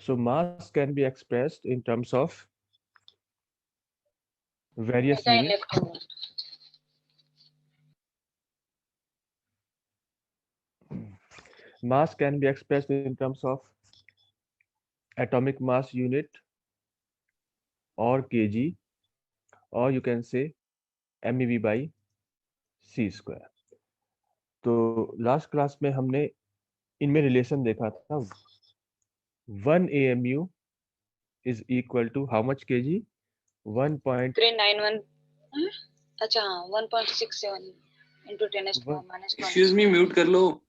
So mass can be expressed in terms of various units. Mass can be expressed in terms of atomic mass unit or kg, or you can say MeV by c square. तो last class में हमने इनमें relation देखा था. 1 AMU is equal to how much kg? 1.391. अच्छा, 1.67 into 10 to the power minus 20. Excuse me, mute कर लो.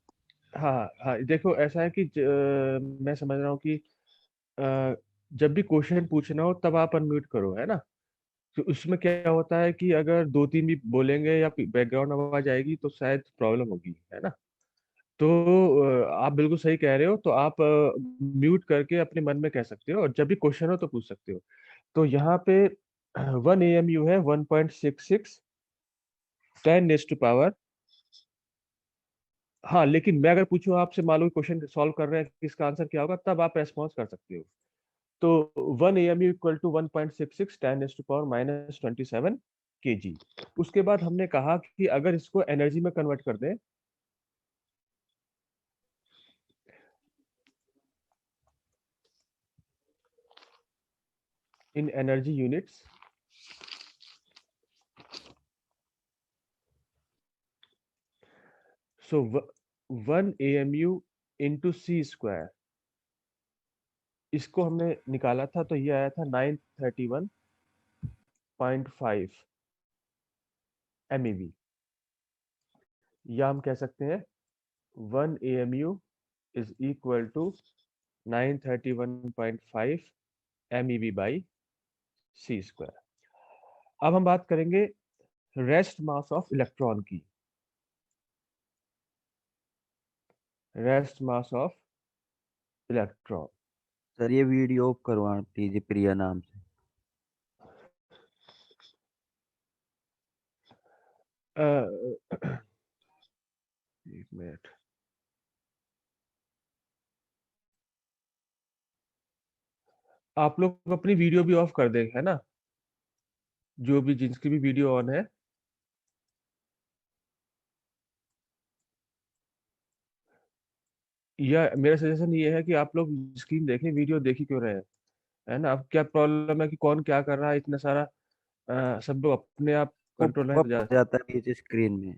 हाँ हाँ, देखो ऐसा है कि मैं समझ रहा हूँ कि जब भी क्वेश्चन पूछना हो तब आप अनम्यूट करो, है ना. तो उसमें क्या होता है कि अगर दो तीन भी बोलेंगे या बैकग्राउंड आवाज आएगी तो शायद प्रॉब्लम होगी, है ना. तो आप बिल्कुल सही कह रहे हो. तो आप म्यूट करके अपने मन में कह सकते हो, और जब भी क्वेश्चन हो तो पूछ सकते हो. तो यहाँ पे 1 AMU है 1.66 10 to पावर. हाँ, लेकिन मैं अगर पूछूं आपसे, मान लो क्वेश्चन सॉल्व कर रहे हैं कि इसका आंसर क्या होगा, तब आप रेस्पॉन्स कर सकते हो. तो 1 AMU equal to 1.66 10 to power minus 27 kg. उसके बाद हमने कहा कि अगर इसको एनर्जी में कन्वर्ट कर दें, इन energy units, so 1 AMU into c square, इसको हमने निकाला था तो ये आया था 931.5 MeV. या हम कह सकते हैं 1 AMU is equal to 931.5 MeV by c square. अब हम बात करेंगे रेस्ट मास ऑफ इलेक्ट्रॉन की. Rest mass of electron. Sir ये वीडियो ऑफ करवा दीजिए प्रिया नाम से. एक मिनट. आप लोग अपनी वीडियो भी ऑफ कर देंगे, है ना, जो भी जिसकी भी वीडियो ऑन है. या मेरा सजेशन ये है कि आप लोग स्क्रीन देखें, वीडियो देख ही क्यों रहे हैं, है ना. अब क्या प्रॉब्लम है कि कौन क्या कर रहा है, इतना सारा सब लोग अपने आप कंट्रोल नहीं पॉप अप जाता है बीच स्क्रीन में.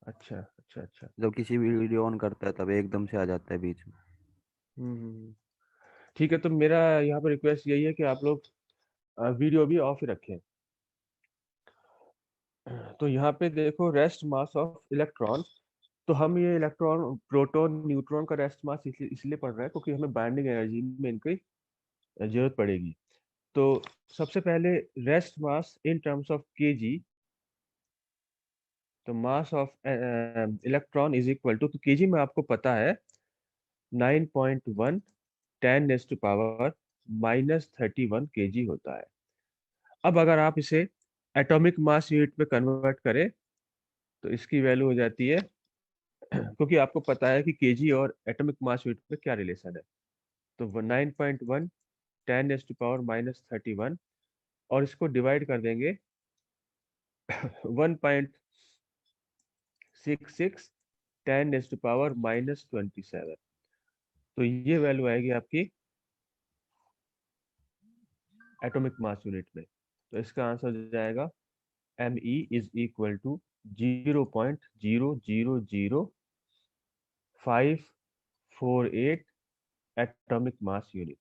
अच्छा अच्छा अच्छा. जब किसी भी वीडियो ऑन करता है तब एकदम से आ जाता है बीच में. ठीक है. तो मेरा यहाँ पर रिक्वेस्ट यही है कि आप लोग वीडियो भी ऑफ ही रखें. तो यहाँ पे देखो रेस्ट मास ऑफ इलेक्ट्रॉन. तो हम ये इलेक्ट्रॉन, प्रोटॉन, न्यूट्रॉन का रेस्ट मास इसलिए पढ़ रहे हैं क्योंकि हमें बाइंडिंग एनर्जी में इनकी जरूरत पड़ेगी. तो सबसे पहले rest mass in terms of KG. तो mass of electron is equal to, तो केजी में आपको पता है 9.1 10 to पावर माइनस 31 kg होता है. अब अगर आप इसे एटॉमिक मास यूनिट में कन्वर्ट करें तो इसकी वैल्यू हो जाती है क्योंकि आपको पता है कि केजी और एटॉमिक मास यूनिट में क्या रिलेशन है. तो 9.1 10 to पावर माइनस 31, और इसको डिवाइड कर देंगे 1.66 10 to पावर माइनस 27. तो ये वैल्यू आएगी आपकी एटॉमिक मास यूनिट में. तो इसका आंसर हो जाएगा ME is equal to 0.000548 atomic mass unit.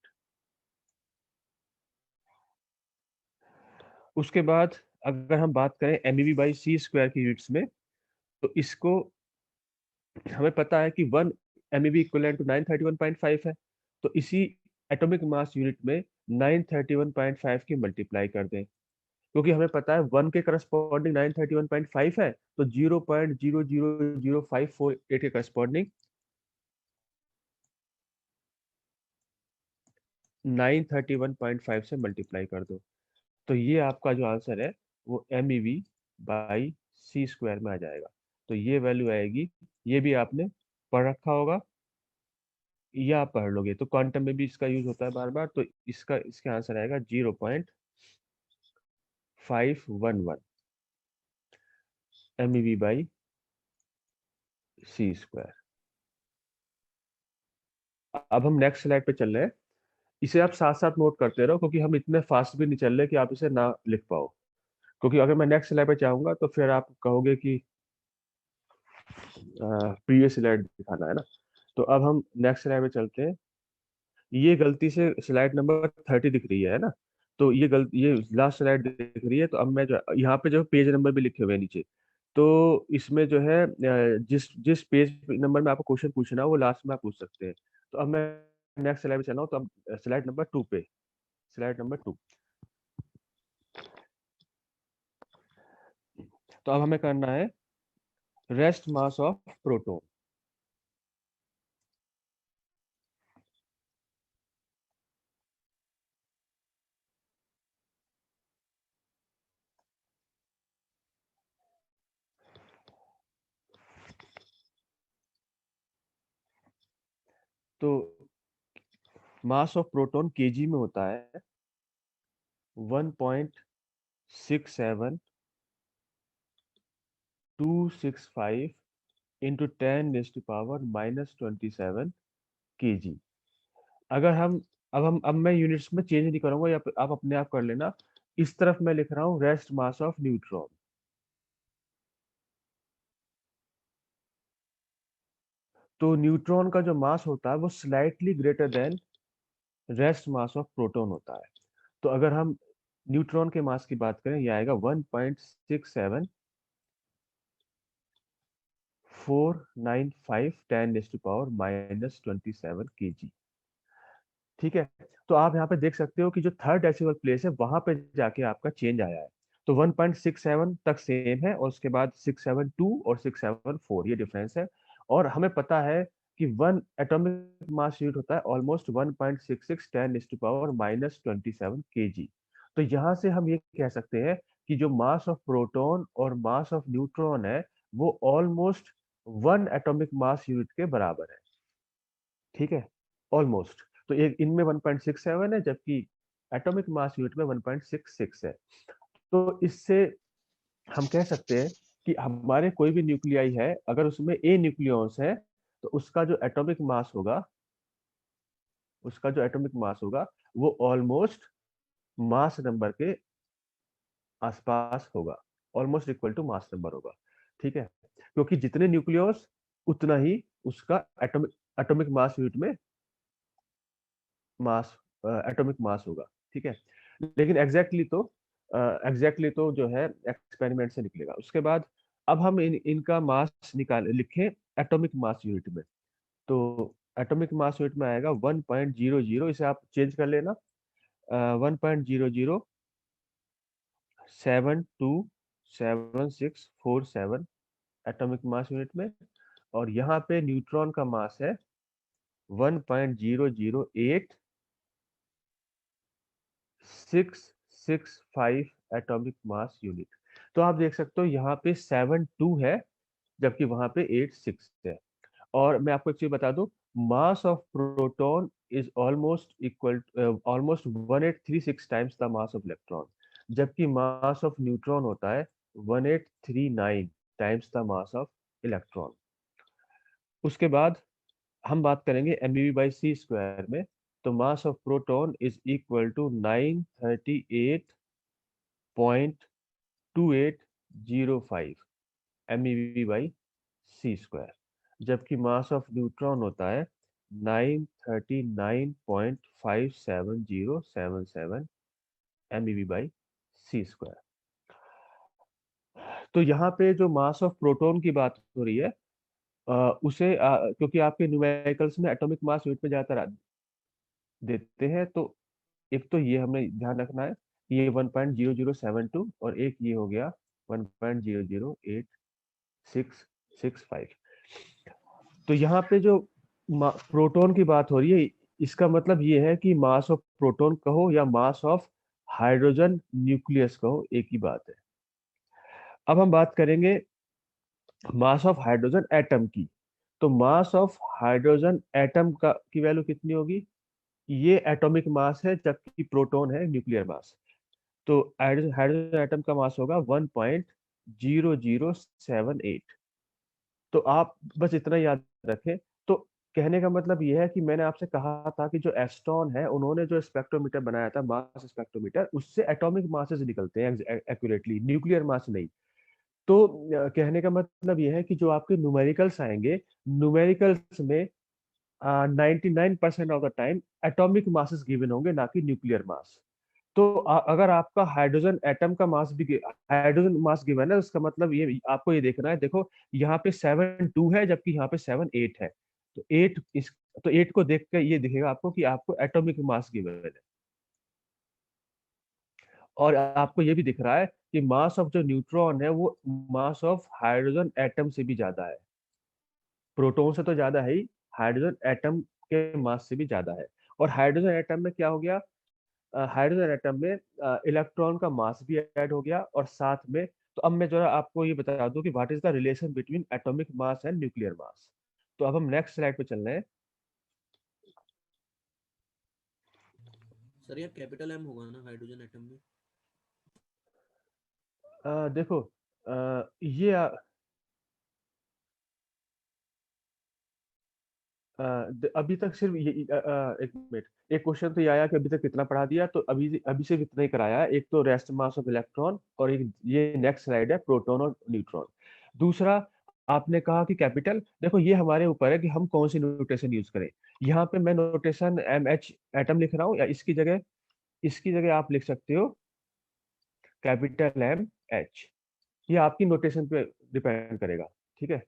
उसके बाद अगर हम बात करें MeV बाई सी स्क्वायर की यूनिट्स में, तो इसको हमें पता है कि 1 MeV इक्वल टू 931.5 है. तो इसी एटॉमिक मास यूनिट में 931.5 की मल्टीप्लाई कर दें, क्योंकि हमें पता है 1 के करस्पॉन्डिंग 931.5 है. तो 0.000548 के करस्पॉन्डिंग 931.5 से मल्टीप्लाई कर दो. तो ये आपका जो आंसर है वो MeV बाई सी स्क्वायर में आ जाएगा. तो ये वैल्यू आएगी, ये भी आपने पढ़ रखा होगा. ये आप पढ़ लोगे, तो क्वांटम में भी इसका यूज होता है बार बार, तो इसका आंसर आएगा 0.511 MeV बाई सी स्क्वायर। अब हम नेक्स्ट स्लाइड पे चल रहे हैं। इसे आप साथ साथ नोट करते रहो, क्योंकि हम इतने फास्ट भी नहीं चल रहे कि आप इसे ना लिख पाओ, क्योंकि अगर मैं नेक्स्ट स्लाइड पे चाहूंगा तो फिर आप कहोगे कि प्रीवियस स्लाइड दिखाना है ना। तो अब हम नेक्स्ट स्लाइड पे चलते हैं। ये गलती से स्लाइड नंबर 30 दिख रही है ना, तो ये लास्ट स्लाइड दिख रही है। तो अब मैं जो यहाँ पे जो पेज नंबर भी लिखे हुए हैं नीचे, तो इसमें जो है जिस जिस पेज नंबर में आपको क्वेश्चन पूछना है वो लास्ट में आप पूछ सकते हैं। तो अब मैं नेक्स्ट स्लाइड पे चल रहा हूँ, तो अब स्लाइड नंबर 2 पे, स्लाइड नंबर 2। तो अब हमें करना है रेस्ट मास ऑफ प्रोटॉन। तो मास ऑफ प्रोटॉन केजी में होता है 1.67265 इंटू 10⁻⁻27 kg। अगर हम अब मैं यूनिट्स में चेंज नहीं करूंगा, या आप अपने आप कर लेना। इस तरफ मैं लिख रहा हूँ रेस्ट मास ऑफ न्यूट्रॉन। तो न्यूट्रॉन का जो मास होता है वो slightly greater than rest mass of proton होता है। तो अगर हम न्यूट्रॉन के मास की बात करें, यह आएगा 1.67495 10⁻⁻27 kg। ठीक है। तो आप यहाँ पे देख सकते हो कि जो थर्ड डेसिमल प्लेस है वहां पे जाके आपका चेंज आया है। तो 1.67 तक सेम है, और उसके बाद 672 और 674 ये डिफरेंस है। और हमें पता है कि वन एटॉमिक मास यूनिट होता है ऑलमोस्ट 1.66 10⁻⁻27 kg। तो यहाँ से हम ये कह सकते हैं कि जो मास ऑफ प्रोटॉन और मास ऑफ न्यूट्रॉन है वो almost one atomic mass unit के बराबर है। ठीक है, ऑलमोस्ट। तो एक इनमें 1.67 है, जबकि एटॉमिक मास यूनिट में 1.66 है। तो इससे हम कह सकते हैं कि हमारे कोई भी न्यूक्लियाई है, अगर उसमें ए न्यूक्लियॉन्स है, तो उसका जो एटॉमिक मास होगा वो ऑलमोस्ट मास नंबर के आसपास होगा, almost equal to mass number होगा। ठीक है, क्योंकि जितने न्यूक्लियस उतना ही उसका एटॉमिक एटॉमिक मास यूनिट में मास एटॉमिक मास होगा। ठीक है, लेकिन एग्जैक्टली तो जो है एक्सपेरिमेंट से निकलेगा। उसके बाद अब हम इनका मास निकाल लिखें एटॉमिक मास यूनिट में। तो एटॉमिक मास यूनिट में आएगा 1.00, इसे आप चेंज कर लेना, 1.00727647 एटॉमिक मास यूनिट में। और यहाँ पे न्यूट्रॉन का मास है 1.008665 एटॉमिक मास यूनिट। तो आप देख सकते हो यहाँ पे 72 है, जबकि वहां पे 86 है। और मैं आपको एक चीज बता दूं, मास of proton is almost 1836 times the mass of electron, जबकि मास ऑफ न्यूट्रॉन होता है 1839 times the mass of electron. उसके बाद हम बात करेंगे MeV बाई सी स्क्वायर में। तो mass of proton is equal to 938.2805 MeV by C square, जबकि मास ऑफ न्यूट्रॉन होता है 939.57077 MeV बाई सी स्क्वायर। तो यहाँ पे जो मास ऑफ प्रोटॉन की बात हो रही है, क्योंकि आपके न्यूमेरिकल्स में एटॉमिक मास यूनिट में ज्यादातर देते हैं, तो एक तो ये हमें ध्यान रखना है, ये 1.0072 और एक ये हो गया 1.008665। तो यहाँ पे जो प्रोटॉन की बात हो रही है, इसका मतलब ये है कि मास ऑफ प्रोटॉन कहो या मास ऑफ हाइड्रोजन न्यूक्लियस कहो, एक ही बात है। अब हम बात करेंगे मास ऑफ हाइड्रोजन एटम की। तो मास ऑफ हाइड्रोजन एटम का की वैल्यू कितनी होगी? ये एटॉमिक मास है, जबकि प्रोटॉन है न्यूक्लियर मास। तो हाइड्रोजन हाइड्रोजन एटम का मास होगा 1.0078। तो आप बस इतना याद रखें। तो कहने का मतलब यह है कि मैंने आपसे कहा था कि जो एस्ट्रॉन है, उन्होंने जो स्पेक्ट्रोमीटर बनाया था, मास स्पेक्ट्रोमीटर, उससे एटॉमिक मासेस निकलते हैं एक्यूरेटली, न्यूक्लियर मास नहीं। तो कहने का मतलब यह है कि जो आपके न्यूमेरिकल्स आएंगे, न्यूमेरिकल्स में 99% of the time atomic masses given होंगे, ना कि न्यूक्लियर मास। तो अगर आपका हाइड्रोजन एटम का मास भी हाइड्रोजन मास गिवन है, उसका मतलब ये आपको ये देखना है। देखो यहाँ पे 7.2 है, जबकि यहाँ पे 7.8 है। तो 8 को देख कर ये दिखेगा आपको कि आपको एटॉमिक मास गिवन है। और आपको ये भी दिख रहा है कि मास ऑफ जो न्यूट्रॉन है वो मास ऑफ हाइड्रोजन एटम से भी ज्यादा है। प्रोटॉन से तो ज्यादा है ही, हाइड्रोजन एटम के मास से भी ज्यादा है। और हाइड्रोजन एटम में क्या हो गया? हाइड्रोजन एटम में इलेक्ट्रॉन का मास भी ऐड हो गया, और साथ में, तो अब मैं जरा आपको ये बता दूं कि what is the relation between atomic mass and nuclear mass. तो अब हम नेक्स्ट स्लाइड पे चल रहे हैं। सर यार कैपिटल एम होगा ना हाइड्रोजन एटम में? देखो ये अभी तक सिर्फ एक मिनट, एक क्वेश्चन तो ये आया कि अभी तक कितना पढ़ा दिया, तो अभी अभी सिर्फ इतना ही कराया है। एक तो रेस्ट मास ऑफ इलेक्ट्रॉन, और एक ये नेक्स्ट स्लाइड है प्रोटॉन और न्यूट्रॉन। दूसरा, आपने कहा कि कैपिटल, देखो ये हमारे ऊपर है कि हम कौन सी नोटेशन यूज करें। यहाँ पे मैं नोटेशन एम एच एटम लिख रहा हूँ, या इसकी जगह आप लिख सकते हो कैपिटल एम एच। ये आपकी नोटेशन पे डिपेंड करेगा, ठीक है।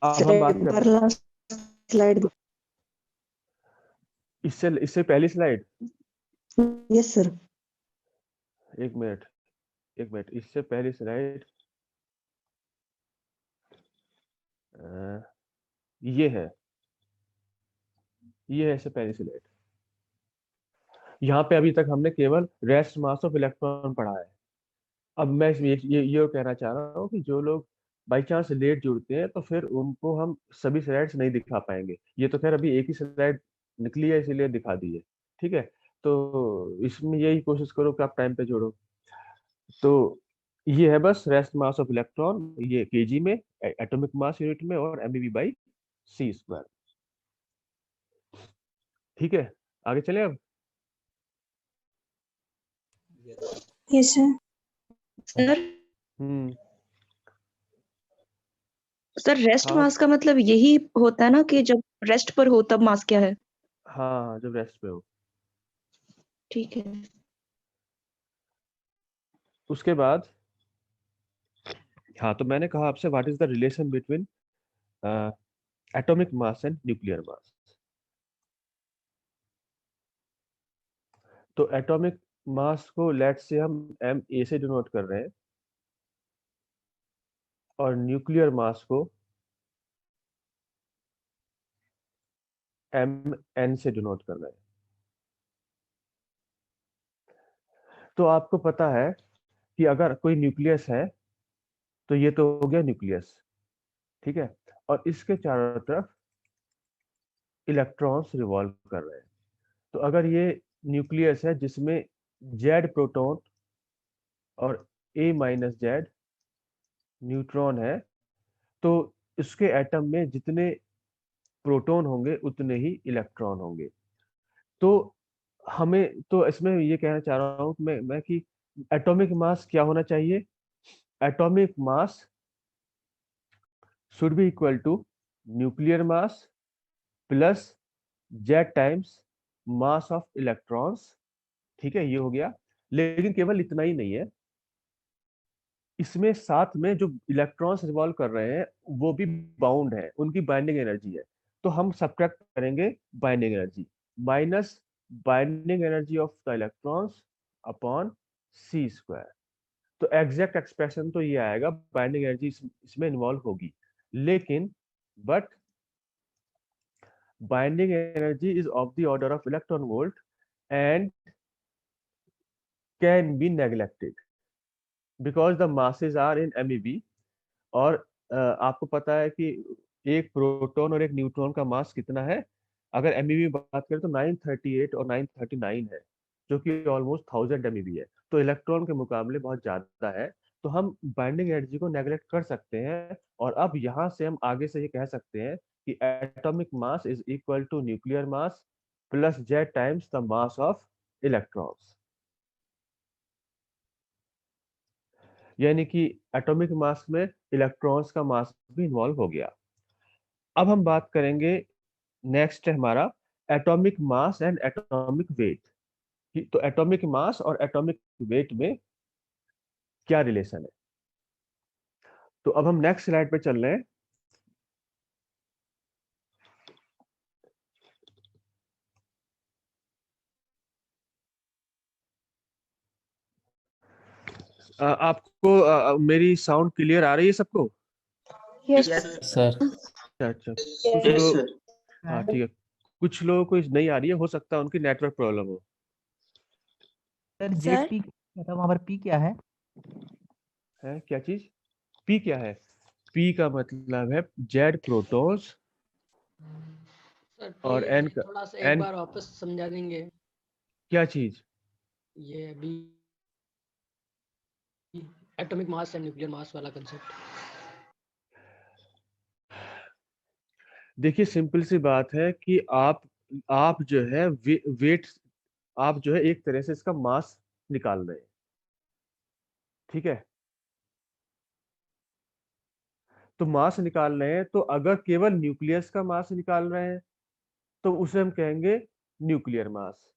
अब सर हम बात एक कर, बार लास्ट स्लाइड। इससे इससे पहली स्लाइड, यस सर। एक मिनट, इससे पहली स्लाइड ये है, इससे पहली स्लाइड। यहाँ पे अभी तक हमने केवल रेस्ट मास ऑफ इलेक्ट्रॉन पढ़ा है। अब मैं इसमें ये कहना चाह रहा हूँ कि जो लोग बाई चांस लेट जुड़ते हैं, तो फिर उनको हम सभी स्लाइड्स नहीं दिखा पाएंगे। ये तो खैर अभी एक ही स्लाइड निकली है, इसीलिए दिखा दी है, ठीक है। तो इसमें यही कोशिश करो कि आप टाइम पे जोड़ो। तो ये है बस रेस्ट मास ऑफ इलेक्ट्रॉन, ये केजी में, एटॉमिक मास यूनिट में, और एमईवी बाई सी स्क्वायर। ठीक है, आगे चले अब। Yes sir. सर हम्म सर रेस्ट हाँ मास का मतलब यही होता है ना कि जब रेस्ट पर हो तब मास क्या है? हाँ, जब रेस्ट पे हो। ठीक है। उसके बाद, हाँ, तो मैंने कहा आपसे what is the relation between atomic mass and nuclear mass. तो एटॉमिक मास को लेट से हम एम ए से डिनोट कर रहे हैं, और न्यूक्लियर मास को एम एन से डिनोट कर रहे हैं। तो आपको पता है कि अगर कोई न्यूक्लियस है, तो ये तो हो गया न्यूक्लियस, ठीक है, और इसके चारों तरफ इलेक्ट्रॉन्स रिवॉल्व कर रहे हैं। तो अगर ये न्यूक्लियस है जिसमें जेड प्रोटॉन और ए माइनस जेड न्यूट्रॉन है, तो इसके एटम में जितने प्रोटॉन होंगे उतने ही इलेक्ट्रॉन होंगे। तो हमें तो इसमें ये कहना चाह रहा हूँ मैं कि एटॉमिक मास क्या होना चाहिए? Atomic mass should be equal to nuclear mass plus Z times mass of electrons, ठीक है, ये हो गया। लेकिन केवल इतना ही नहीं है, इसमें साथ में जो इलेक्ट्रॉन्स रिवॉल्व कर रहे हैं वो भी बाउंड है, उनकी बाइंडिंग एनर्जी है। तो हम सब्ट्रैक्ट करेंगे binding energy, minus binding energy of the electrons upon C square. तो एग्जैक्ट एक्सप्रेशन तो ये आएगा, बाइंडिंग एनर्जी इसमें इन्वॉल्व होगी, लेकिन but binding energy is of the order of electron volt and can be neglected because the masses are in MeV, और आपको पता है कि एक प्रोटॉन और एक न्यूट्रॉन का मास कितना है? अगर MeV में बात करें तो 938 और 939 है, जो कि ऑलमोस्ट 1000 MeV है। तो इलेक्ट्रॉन के मुकाबले बहुत ज्यादा है। तो हम बाइंडिंग एनर्जी को नेगलेक्ट कर सकते हैं, और अब यहाँ से हम आगे से ये कह सकते हैं कि atomic mass is equal to nuclear mass plus Z times the mass of electrons. यानी कि एटॉमिक मास में इलेक्ट्रॉन्स का मास भी इन्वॉल्व हो गया। अब हम बात करेंगे, नेक्स्ट है हमारा atomic mass and atomic weight. तो एटॉमिक मास और एटॉमिक वेट में क्या रिलेशन है? तो अब हम नेक्स्ट स्लाइड पे चल रहे हैं। आपको मेरी साउंड क्लियर आ रही है सबको? Yes sir. अच्छा अच्छा, कुछ लोग, हाँ ठीक है, कुछ लोगों को नहीं आ रही है, हो सकता है उनकी नेटवर्क प्रॉब्लम हो। Sir sir? जेड पी था, वहां पर पी क्या है? है क्या चीज? पी क्या है? पी का मतलब है जेड प्रोटॉन्स सर और एन का थोड़ा सा एक एन बार वापस समझा देंगे? क्या चीज? ये अभी atomic mass and nuclear mass वाला कंसेप्ट। देखिए सिंपल सी बात है कि आप जो है वेट, आप जो है एक तरह से इसका मास निकाल रहे हैं, ठीक है? तो मास निकाल रहे हैं, तो अगर केवल न्यूक्लियस का मास निकाल रहे हैं तो उसे हम कहेंगे न्यूक्लियर मास।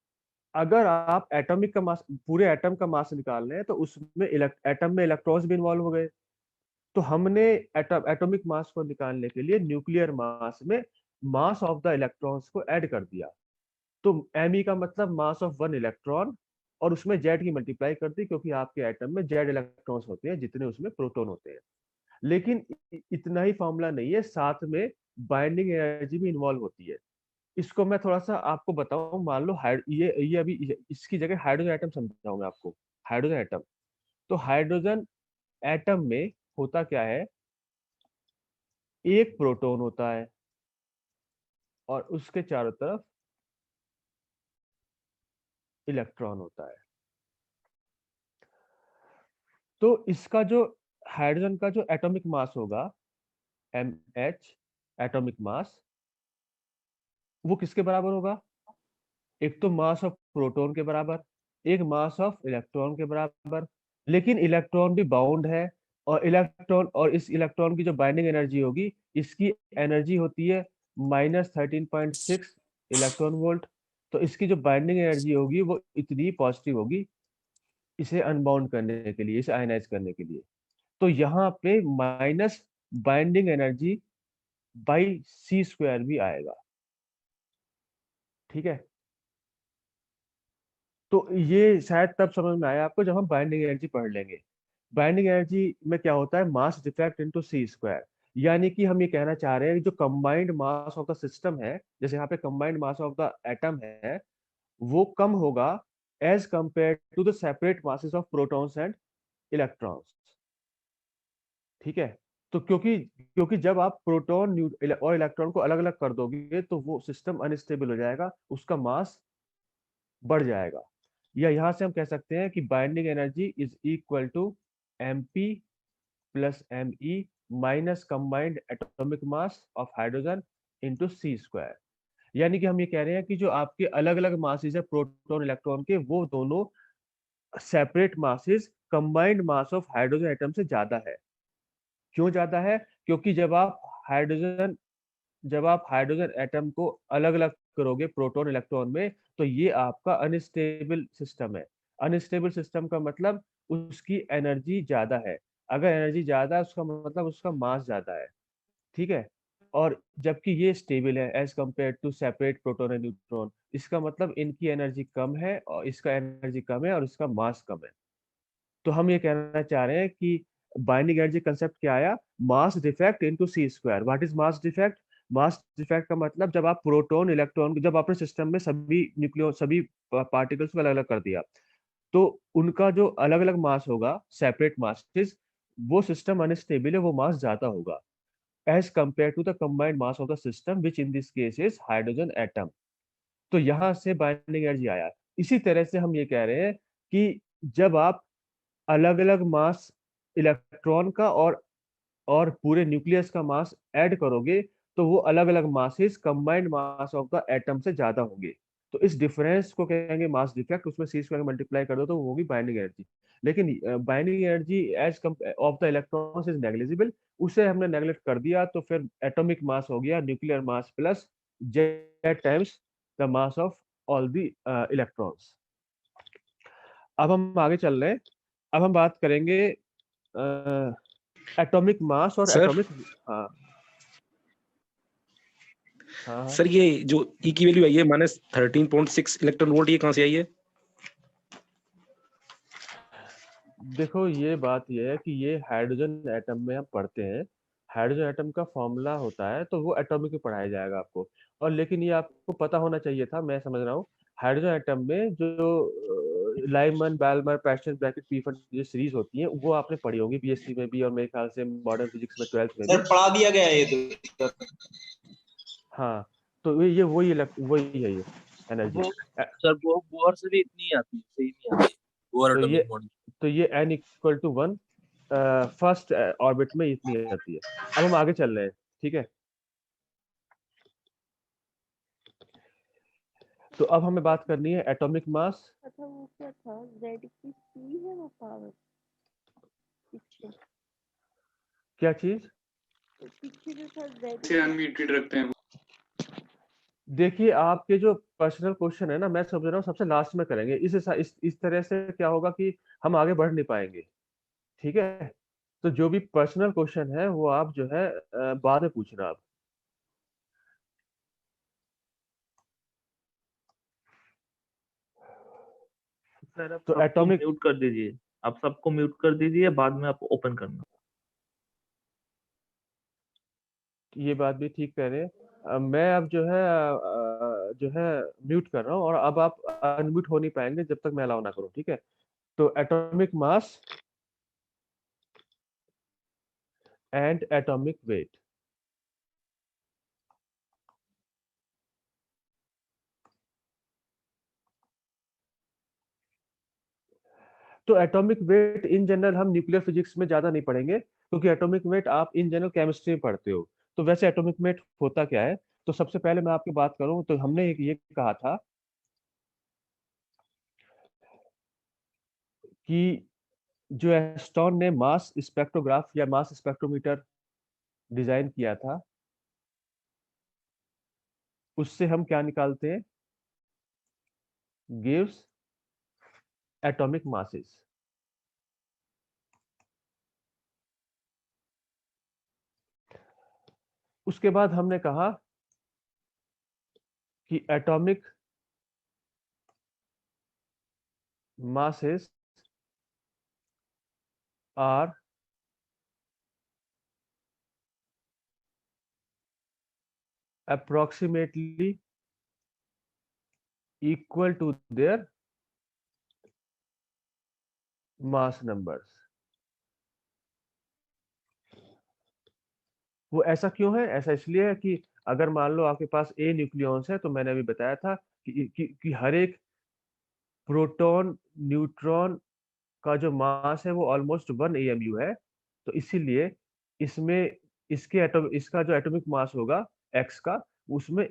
अगर आप एटॉमिक का मास, पूरे एटम का मास निकाल रहे हैं, तो उसमें एटम में इलेक्ट्रॉन्स भी इन्वॉल्व हो गए। तो हमने एटॉमिक मास को निकालने के लिए न्यूक्लियर मास में मास ऑफ द इलेक्ट्रॉन्स को ऐड कर दिया। तो Me का मतलब मास ऑफ वन इलेक्ट्रॉन, और उसमें जेड की मल्टीप्लाई कर दी, क्योंकि आपके एटम में जेड इलेक्ट्रॉन्स होते हैं जितने उसमें प्रोटॉन होते हैं। लेकिन इतना ही फॉर्मूला नहीं है, साथ में बाइंडिंग एनर्जी भी इन्वॉल्व होती है। इसको मैं थोड़ा सा आपको बताऊं। मान लो ये अभी इसकी जगह हाइड्रोजन एटम समझाऊंगा आपको। हाइड्रोजन एटम, तो हाइड्रोजन एटम में होता क्या है, एक प्रोटॉन होता है और उसके चारों तरफ इलेक्ट्रॉन होता है। तो इसका जो हाइड्रोजन का जो एटॉमिक मास होगा, MH एटॉमिक मास, वो किसके बराबर होगा? एक तो मास ऑफ प्रोटॉन के बराबर, एक मास ऑफ इलेक्ट्रॉन के बराबर। लेकिन इलेक्ट्रॉन भी बाउंड है, और इलेक्ट्रॉन, और इस इलेक्ट्रॉन की जो बाइंडिंग एनर्जी होगी, इसकी एनर्जी होती है -13.6 इलेक्ट्रॉन वोल्ट। तो इसकी जो बाइंडिंग एनर्जी होगी वो इतनी पॉजिटिव होगी इसे अनबाउंड करने के लिए, इसे आयनाइज करने के लिए। तो यहाँ पे minus binding energy by C² भी आएगा, ठीक है? तो ये शायद तब समझ में आया आपको जब हम बाइंडिंग एनर्जी पढ़ लेंगे। बाइंडिंग एनर्जी में क्या होता है, मास डिफेक्ट इनटू C²। यानी कि हम ये कहना चाह रहे हैं कि जो combined mass of the system है, जैसे यहाँ पे combined mass of the atom है, वो कम होगा as compare to the separate masses of protons and electrons, ठीक है? तो क्योंकि क्योंकि जब आप प्रोटॉन और इलेक्ट्रॉन को अलग अलग कर दोगे तो वो सिस्टम अनस्टेबल हो जाएगा, उसका मास बढ़ जाएगा। या यहाँ से हम कह सकते हैं कि binding energy is equal to MP plus Me minus combined atomic mass of hydrogen into C²। यानी कि हम ये कह रहे हैं कि जो आपके अलग अलग मासेस है प्रोटॉन इलेक्ट्रॉन के, वो दोनों separate masses combined mass of hydrogen atom से ज्यादा है। क्यों ज्यादा है? क्योंकि जब आप हाइड्रोजन एटम को अलग अलग करोगे प्रोटॉन इलेक्ट्रॉन में, तो ये आपका अनस्टेबल सिस्टम है। अनस्टेबल सिस्टम का मतलब उसकी एनर्जी ज्यादा है। अगर एनर्जी ज्यादा है उसका मतलब उसका मास ज्यादा है, ठीक है? और जबकि ये स्टेबल है as compare to separate proton and neutron, इसका मतलब इनकी एनर्जी कम है और इसका एनर्जी कम है और इसका मास कम है। तो हम ये कहना चाह रहे हैं कि बाइंडिंग एनर्जी कंसेप्ट क्या आया, mass defect into C²। What is mass defect? Mass defect का मतलब जब आप प्रोटॉन इलेक्ट्रॉन, जब आपने सिस्टम में सभी पार्टिकल्स को अलग अलग कर दिया, तो उनका जो अलग अलग मास होगा, सेपरेट मासेस, वो सिस्टम अनस्टेबल है, वो मास ज्यादा होगा as compare to the combined mass of the system which in this case is hydrogen atom. तो यहाँ से बाइंडिंग एनर्जी आया। इसी तरह से हम ये कह रहे हैं कि जब आप अलग अलग मास इलेक्ट्रॉन का और पूरे न्यूक्लियस का मास ऐड करोगे तो वो अलग अलग masses combined mass of the atom से ज्यादा होंगे। तो इस डिफरेंस को कहेंगे मास डिफेक्ट, उसमें सी स्क्वायर मल्टीप्लाई कर दो तो वो होगी बाइंडिंग एनर्जी। लेकिन binding energy as of the electrons is negligible, उसे हमने नेग्लेक्ट कर दिया, तो फिर एटॉमिक मास हो गया nuclear mass plus Z times the mass of all the electrons. अब हम आगे चल रहे हैं। अब हम बात करेंगे एटॉमिक मास और सर एटॉमिक। हाँ हाँ सर ये जो ई की वैल्यू आई है -13.6 इलेक्ट्रॉन वोल्ट, ये कहाँ से आई है? देखो ये बात ये है कि ये हाइड्रोजन एटम में हम पढ़ते हैं। हाइड्रोजन एटम का फॉर्मूला होता है तो वो एटॉमिक में पढ़ाया जाएगा आपको। और लेकिन ये आपको पता होना चाहिए था, मैं समझ रहा हूँ। हाइड्रोजन एटम में जो लाइमन बैल्मर प्रेस्टन ब्रैकेट पीफन जो सीरीज होती है वो आपने पढ़ी होगी बीएससी में भी, और मेरे ख्याल से मॉडर्न फिजिक्स में 12th में भी। सर पढ़ा दिया गया है ये तो। हाँ, तो ये वही है ये एनर्जी। सर वो बोर से भी इतनी आती है, सही नहीं आती बोर तो एटॉमिक ये मॉडल। तो ये n = 1 फर्स्ट ऑर्बिट में इतनी आती है। अब हम आगे चल रहे हैं, ठीक है। तो अब हमें बात करनी है एटॉमिक मास। अच्छा वो क्या था, Z की C है वो पावर पीछे, क्या चीज? तो पीछे जो था Z से अनम्यूटेड रखते हैं। देखिए आपके जो पर्सनल क्वेश्चन है ना, मैं समझ रहा हूँ सबसे लास्ट में करेंगे। इस तरह से क्या होगा कि हम आगे बढ़ नहीं पाएंगे, ठीक है। तो जो भी पर्सनल क्वेश्चन है वो आप जो है बाद में पूछना आप। सर आप तो सबको एटॉमिक म्यूट कर दीजिए, आप सबको म्यूट कर दीजिए, बाद में आप ओपन करना। ये बात भी ठीक कह रहे हैं। मैं अब जो है म्यूट कर रहा हूँ, और अब आप अनम्यूट हो नहीं पाएंगे जब तक मैं अलाउ ना करूँ, ठीक है। तो atomic mass and atomic weight. तो एटॉमिक वेट इन जनरल हम न्यूक्लियर फिजिक्स में ज्यादा नहीं पढ़ेंगे, क्योंकि एटॉमिक वेट आप इन जनरल केमिस्ट्री में पढ़ते हो। तो वैसे एटॉमिक वेट होता क्या है, तो सबसे पहले मैं आपकी बात करूं तो हमने ये कहा था कि जो एस्टॉन ने मास स्पेक्ट्रोग्राफ या मास स्पेक्ट्रोमीटर डिजाइन किया था, उससे हम क्या निकालते हैं, गिव्स एटॉमिक मासेस। उसके बाद हमने कहा कि atomic masses are approximately equal to their mass numbers। वो ऐसा क्यों है? ऐसा इसलिए है कि अगर मान लो आपके पास ए न्यूक्लियॉन्स है, तो मैंने अभी बताया था कि हर एक प्रोटॉन न्यूट्रॉन का जो मास है वो ऑलमोस्ट 1 AMU है। तो इसीलिए इसमें इसका जो एटॉमिक मास होगा एक्स का, उसमें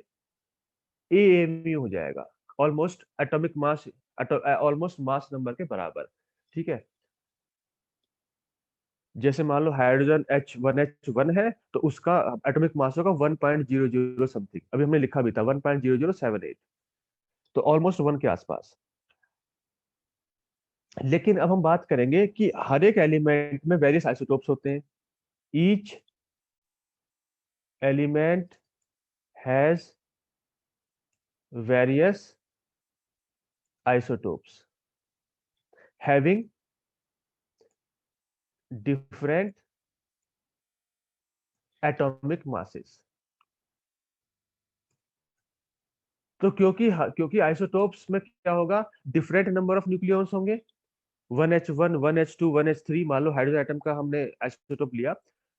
AMU हो जाएगा, ऑलमोस्ट एटॉमिक मास, ऑलमोस्ट मास नंबर के बराबर, ठीक है। जैसे मान लो हाइड्रोजन H1 है, तो उसका एटॉमिक मास होगा 1.00 समथिंग, अभी हमने लिखा भी था 1.0078, तो ऑलमोस्ट 1 के आसपास। लेकिन अब हम बात करेंगे कि हर एक एलिमेंट में वेरियस आइसोटोप्स होते हैं। Each element has various isotopes having different atomic masses. तो क्योंकि आइसोटोप्स में क्या होगा, डिफरेंट नंबर ऑफ न्यूक्लियॉन्स होंगे, 1H1 1H2 1H3 मान लो हाइड्रोजन एटम का हमने आइसोटोप लिया,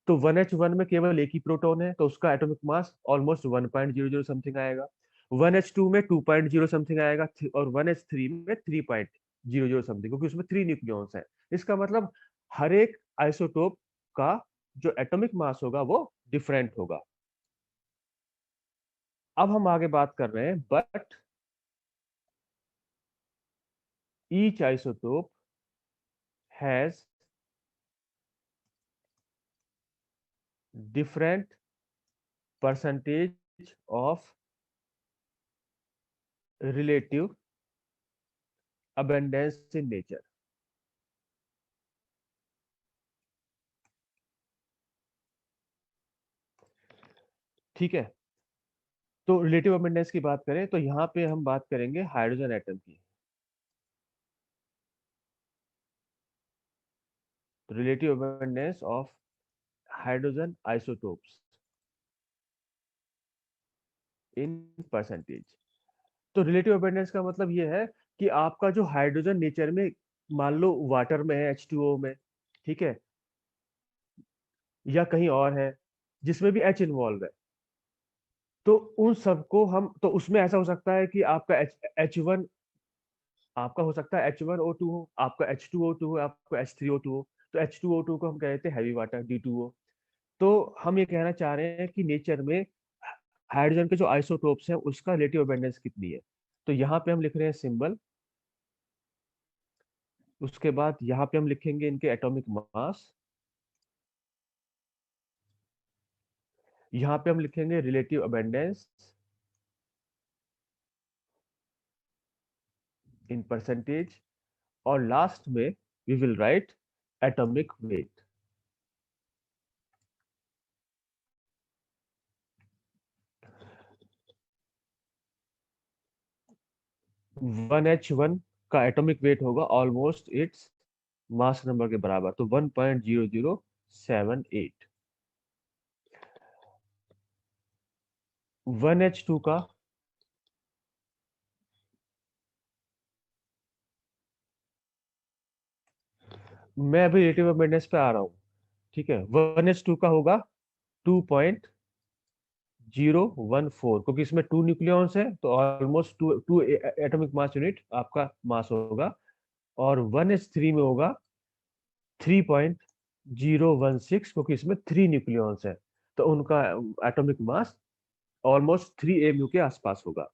तो 1H1 में केवल एक ही प्रोटॉन है तो उसका एटॉमिक मास ऑलमोस्ट 1.00 समथिंग आएगा। 1H2 में 2.0 समथिंग आएगा और 1H3 में 3.00 समथिंग, क्योंकि उसमें 3 न्यूक्लियॉन्स है। इसका मतलब हर एक आइसोटोप का जो एटॉमिक मास होगा वो डिफरेंट होगा। अब हम आगे बात कर रहे हैं, but each isotope has different percentage of relative abundance in nature। ठीक है, तो रिलेटिव अबंडेंस की बात करें तो यहाँ पे हम बात करेंगे हाइड्रोजन एटम की। Relative abundance of hydrogen isotopes in percentage. तो रिलेटिव अबंडेंस का मतलब ये है कि आपका जो हाइड्रोजन नेचर में, मान लो वाटर में है H2O में, ठीक है, या कहीं और है जिसमें भी H इन्वॉल्व है, तो उन सबको हम, तो उसमें ऐसा हो सकता है कि आपका H1 आपका हो सकता है H1O2 हो, आपका H2O2 हो, आपका H3O2 हो। तो H2O2 को हम कहते हैं हैवी वाटर D2O। तो हम ये कहना चाह रहे हैं कि नेचर में हाइड्रोजन के जो आइसोटोप्स हैं उसका रिलेटिव अबंडेंस कितनी है। तो यहाँ पे हम लिख रहे हैं सिंबल, उसके बाद यहाँ पे हम लिखेंगे इनके एटॉमिक मास, यहाँ पे हम लिखेंगे रिलेटिव अबंडेंस इन परसेंटेज, और लास्ट में we will write atomic weight. One H1 का एटॉमिक वेट होगा ऑलमोस्ट इट्स मास नंबर के बराबर, तो 1.0078। 1H2 का मैं अभी रिलेटिव अबंडेंस पे आ रहा हूँ, ठीक है। 1H2 का होगा 2.014, क्योंकि इसमें 2 न्यूक्लियॉन्स है तो ऑलमोस्ट 2 एटॉमिक मास यूनिट आपका मास होगा। और 1H3 में होगा 3.016, क्योंकि इसमें 3 न्यूक्लियॉन्स है तो उनका एटॉमिक मास ऑलमोस्ट 3 AMU के आसपास होगा।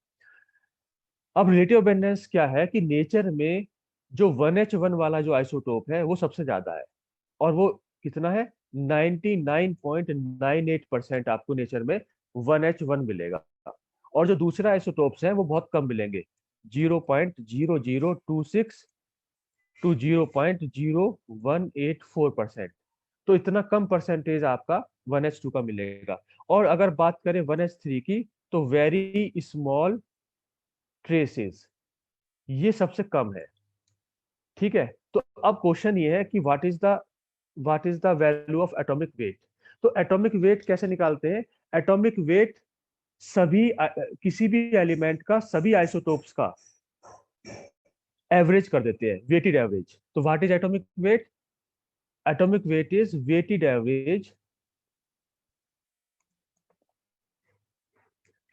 अब रिलेटिव अबंडेंस क्या है कि नेचर में जो 1H1 वाला जो आइसोटोप है वो सबसे ज्यादा है, और वो कितना है, 99.98% आपको नेचर में 1H1 मिलेगा। और जो दूसरा आइसोटोप्स है वो बहुत कम मिलेंगे, 0.0026 टू 0.0184%। तो इतना कम परसेंटेज आपका 1H2 का मिलेगा। और अगर बात करें 1H3 की, तो वेरी स्मॉल ट्रेसेस, ये सबसे कम है, ठीक है। तो अब क्वेश्चन ये है कि what is the value of atomic weight. तो एटॉमिक वेट कैसे निकालते हैं? एटॉमिक वेट सभी किसी भी एलिमेंट का, सभी आइसोटोप्स का एवरेज कर देते हैं, वेटेड एवरेज। तो what is atomic weight? Atomic weight is weighted average.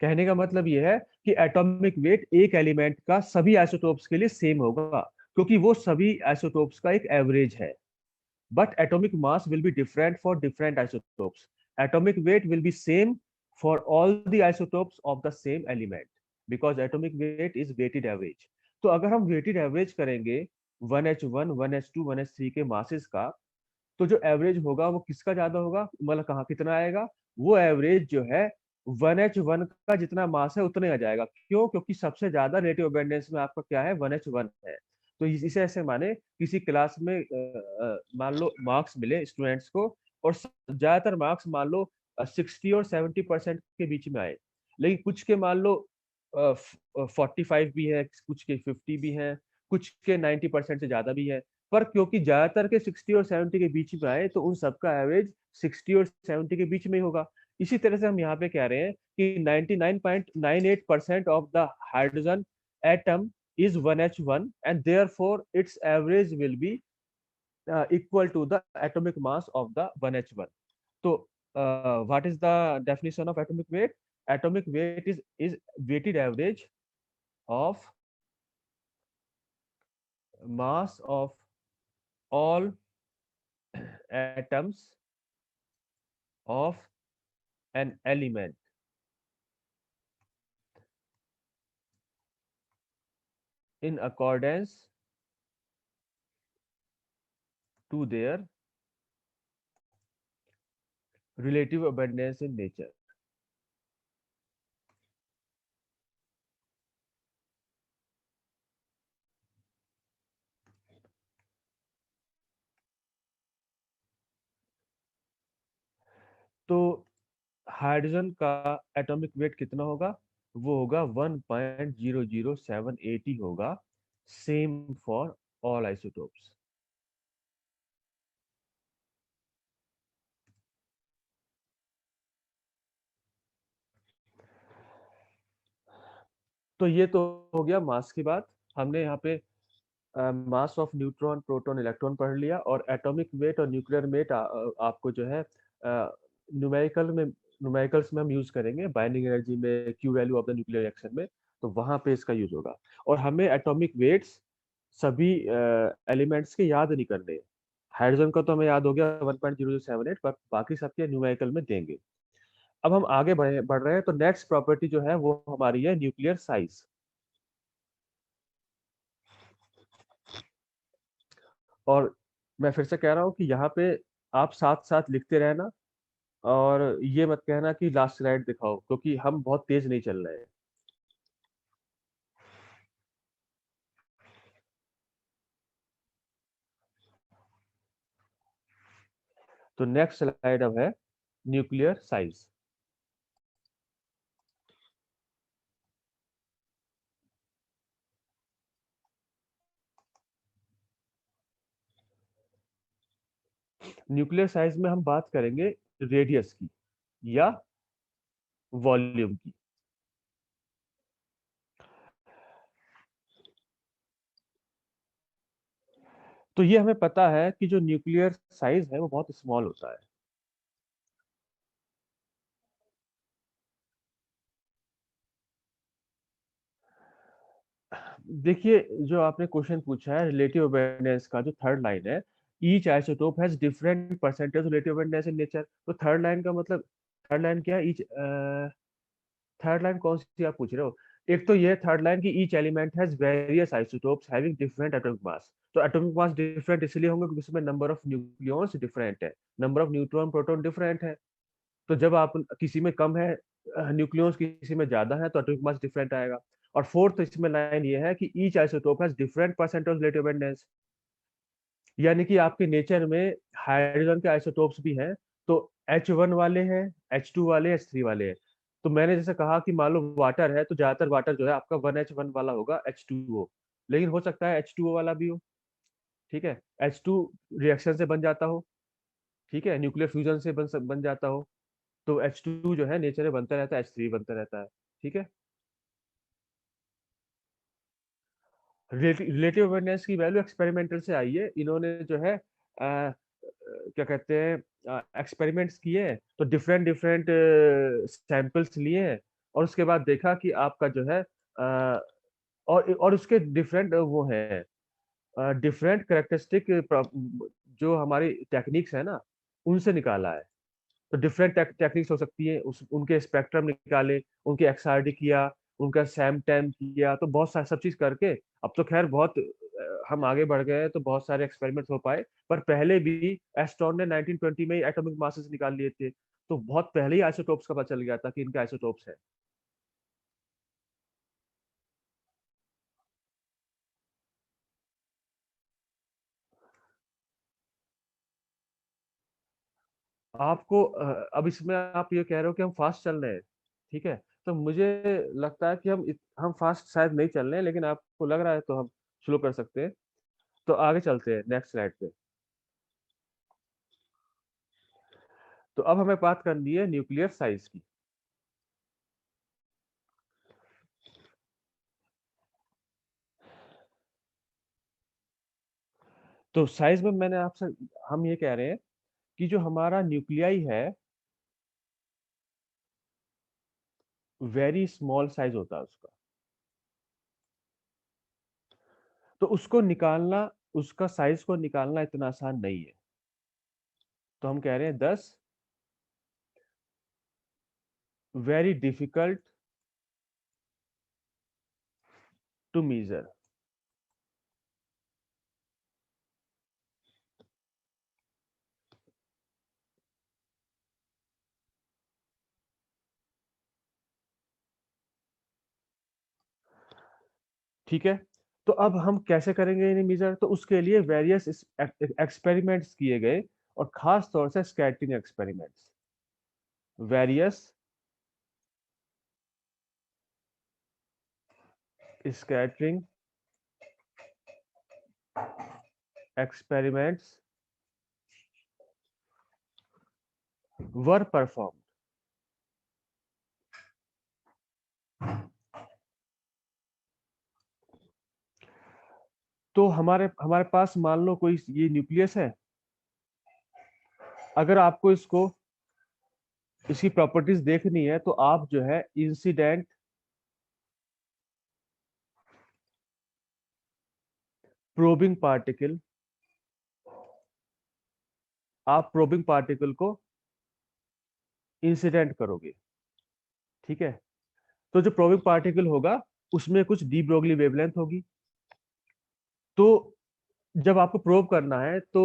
कहने का मतलब यह है कि एटॉमिक वेट एक एलिमेंट का सभी आइसोटोप्स के लिए सेम होगा, क्योंकि वो सभी आइसोटोप्स का एक एवरेज है। But atomic mass will be different for different isotopes. Atomic weight will be same for all the isotopes of the same element, because atomic weight is weighted average. तो अगर हम weighted average करेंगे 1H1, 1H2, 1H3 के masses का, तो जो average होगा वो किसका ज्यादा होगा, मतलब कहाँ कितना आएगा? वो एवरेज जो है 1H1 का जितना मास है उतना ही आ जाएगा। क्यों? क्योंकि सबसे ज्यादा रिलेटिव अबंडेंस में आपका क्या है, 1H1 है। तो इसे ऐसे माने, किसी क्लास में मान लो मार्क्स मिले स्टूडेंट्स को, और ज्यादातर मार्क्स मान लो 60 और 70% के बीच में आए, लेकिन कुछ के मान लो 45 भी है, कुछ के 50 भी हैं, कुछ के 90% से ज्यादा भी है। पर क्योंकि ज्यादातर के 60 और 70 के बीच में आए, तो उन सबका एवरेज 60 और 70 के बीच में ही होगा। इसी तरह से हम यहाँ पे कह रहे हैं कि 99.98% of the hydrogen atom is 1h1 and therefore its average will be equal to the atomic mass of the 1h1. So what is the definition of atomic weight? Atomic weight is weighted average of mass of all atoms of an element in accordance to their relative abundance in nature. तो hydrogen का atomic wait कितना होगा? वो होगा 1.00780 होगा, same for all isotopes. तो ये तो हो गया मास की बात। हमने यहाँ पे मास ऑफ न्यूट्रॉन, प्रोटॉन, इलेक्ट्रॉन पढ़ लिया, और एटॉमिक वेट और न्यूक्लियर वेट आपको जो है न्यूमेरिकल्स में हम यूज करेंगे, बाइंडिंग एनर्जी में, Q value of the nuclear reaction में, तो वहां पे इसका यूज होगा। और हमें एटॉमिक वेट्स सभी एलिमेंट्स के याद नहीं करने हैं। हाइड्रोजन का तो हमें याद हो गया 1.0078, पर बाकी सबके न्यूमेरिकल में देंगे। अब हम आगे बढ़ रहे हैं, तो नेक्स्ट प्रॉपर्टी जो है वो हमारी है न्यूक्लियर साइज। और मैं फिर से कह रहा हूँ कि यहाँ पे आप साथ साथ लिखते रहना, और ये मत कहना कि लास्ट स्लाइड दिखाओ, क्योंकि हम बहुत तेज नहीं चल रहे हैं। तो नेक्स्ट स्लाइड अब है न्यूक्लियर साइज। न्यूक्लियर साइज में हम बात करेंगे रेडियस की या वॉल्यूम की। तो ये हमें पता है कि जो न्यूक्लियर साइज है वो बहुत स्मॉल होता है। देखिए, जो आपने क्वेश्चन पूछा है रिलेटिव अबंडेंस का, जो थर्ड लाइन है, each isotope has different percentage relative abundance in nature. तो थर्ड लाइन का मतलब, थर्ड लाइन क्या है? ईच, थर्ड लाइन कौन सी आप पूछ रहे हो? एक तो ये थर्ड लाइन की each element has various isotopes having different atomic mass. तो एटॉमिक मास डिफरेंट इसलिए होंगे क्योंकि उसमें नंबर ऑफ न्यूक्लियॉन्स डिफरेंट है, number of neutron proton different है। तो जब आप किसी में कम है न्यूक्लियॉन्स, किसी में ज्यादा है, तो एटॉमिक मास डिफरेंट आएगा। और फोर्थ इसमें लाइन ये है कि each isotope has different percentage relative abundance, यानी कि आपके नेचर में हाइड्रोजन के आइसोटोप्स भी हैं, तो H1 वाले हैं, H2 वाले, H3 वाले हैं। तो मैंने जैसे कहा कि मान लो वाटर है, तो ज्यादातर वाटर जो है आपका 1H1 वाला होगा, H2O, लेकिन हो सकता है H2O वाला भी हो। ठीक है, H2 रिएक्शन से बन जाता हो, ठीक है, न्यूक्लियर फ्यूजन से बन जाता हो, तो H2 जो है नेचर में बनता रहता है, H3 बनता रहता है। ठीक है, रिलेटिव अवेयरनेस की वैल्यू एक्सपेरिमेंटल से आई है। इन्होंने जो है क्या कहते हैं, एक्सपेरिमेंट्स किए हैं, तो डिफरेंट डिफरेंट सैंपल्स लिए हैं, और उसके बाद देखा कि आपका जो है और उसके डिफरेंट वो है, डिफरेंट करेक्टरिस्टिक जो हमारी टेक्निक्स है ना, उनसे निकाला है। तो डिफरेंट टेक्निक्स हो सकती है, उनके स्पेक्ट्रम निकाले, उनके एक्सआरडी किया, उनका सैम टैम किया, तो बहुत सारा सब चीज करके अब तो खैर बहुत हम आगे बढ़ गए हैं, तो बहुत सारे एक्सपेरिमेंट्स हो पाए। पर पहले भी एस्ट्रॉन ने 1920 में ही एटॉमिक मासेस निकाल लिए थे, तो बहुत पहले ही आइसोटोप्स का पता चल गया था कि इनके आइसोटोप्स है। आपको अब इसमें आप ये कह रहे हो कि हम फास्ट चल रहे हैं, ठीक है, तो मुझे लगता है कि हम फास्ट शायद नहीं चल रहे हैं, लेकिन आपको लग रहा है तो हम स्लो कर सकते हैं। तो आगे चलते हैं नेक्स्ट स्लाइड पे। तो अब हमें बात करनी है न्यूक्लियर साइज की। तो साइज में मैंने आपसे हम ये कह रहे हैं कि जो हमारा न्यूक्लियाई है वेरी स्मॉल साइज होता है उसका, तो उसको निकालना, उसका साइज को निकालना इतना आसान नहीं है। तो हम कह रहे हैं 10 वेरी डिफिकल्ट टू मेजर। ठीक है, तो अब हम कैसे करेंगे इन्हें मेजर? तो उसके लिए वेरियस एक्सपेरिमेंट्स किए गए, और खास तौर से scattering experiments. Various scattering experiments were performed। तो हमारे हमारे पास मान लो कोई ये न्यूक्लियस है, अगर आपको इसकी प्रॉपर्टीज देखनी है तो आप जो है इंसिडेंट प्रोबिंग पार्टिकल, आप प्रोबिंग पार्टिकल को इंसिडेंट करोगे। ठीक है, तो जो प्रोबिंग पार्टिकल होगा उसमें कुछ डी ब्रोगली वेवलेंथ होगी। तो जब आपको प्रोब करना है तो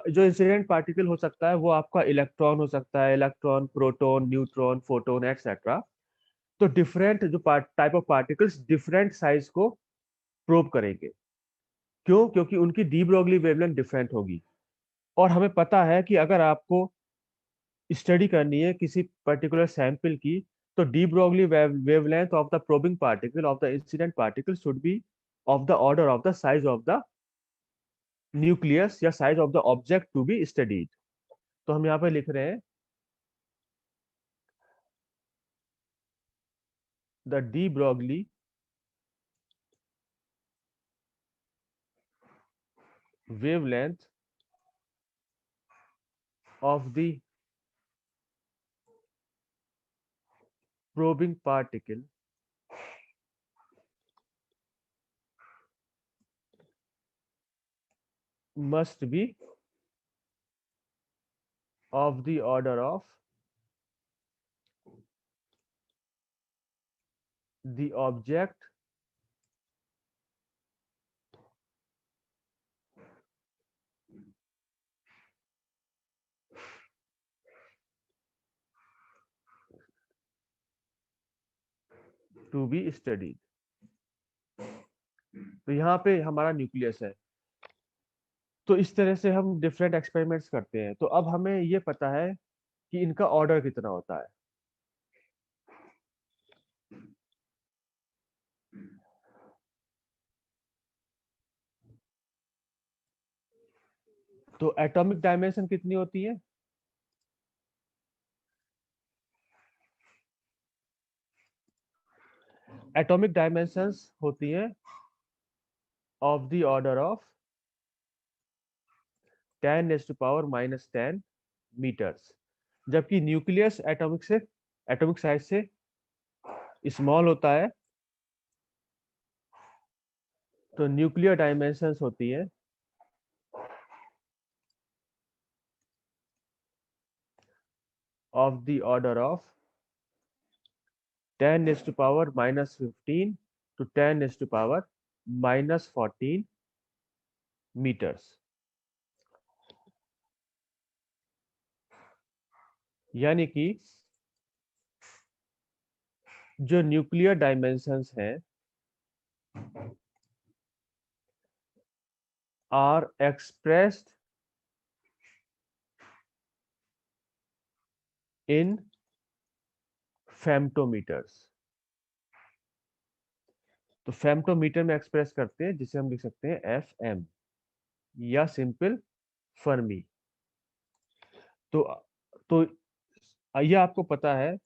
जो इंसिडेंट पार्टिकल हो सकता है वो आपका इलेक्ट्रॉन हो सकता है, electron, proton, neutron, photon, etcetera. तो डिफरेंट जो type of particles different size को प्रोब करेंगे। क्यों? क्योंकि उनकी डी ब्रोगली वेवलेंथ डिफरेंट होगी। और हमें पता है कि अगर आपको स्टडी करनी है किसी पर्टिकुलर सैंपल की, तो de Broglie wavelength of the probing particle of the incident particle should be of the order of the size of the nucleus या size of the object to be studied. तो हम यहाँ पे लिख रहे हैं the de Broglie wavelength of the probing particle must be of the order of the object to be studied। तो यहाँ पे हमारा न्यूक्लियस है। तो इस तरह से हम डिफरेंट एक्सपेरिमेंट्स करते हैं। तो अब हमें ये पता है कि इनका ऑर्डर कितना होता है। तो एटॉमिक डायमेंशन कितनी होती है? एटॉमिक डायमेंशंस होती है of the order of 10⁻⁻10 metres, जबकि न्यूक्लियस एटॉमिक साइज से स्मॉल होता है। तो न्यूक्लियर डायमेंशंस होती है of the order of 10⁻⁻15 to 10⁻⁻14 metres. यानी कि जो न्यूक्लियर डायमेंशंस हैं आर एक्सप्रेस्ड इन फेम्टोमीटर्स। तो फेम्टोमीटर में एक्सप्रेस करते हैं, जिसे हम लिख सकते हैं FM या सिंपल फर्मी। तो ये आपको पता है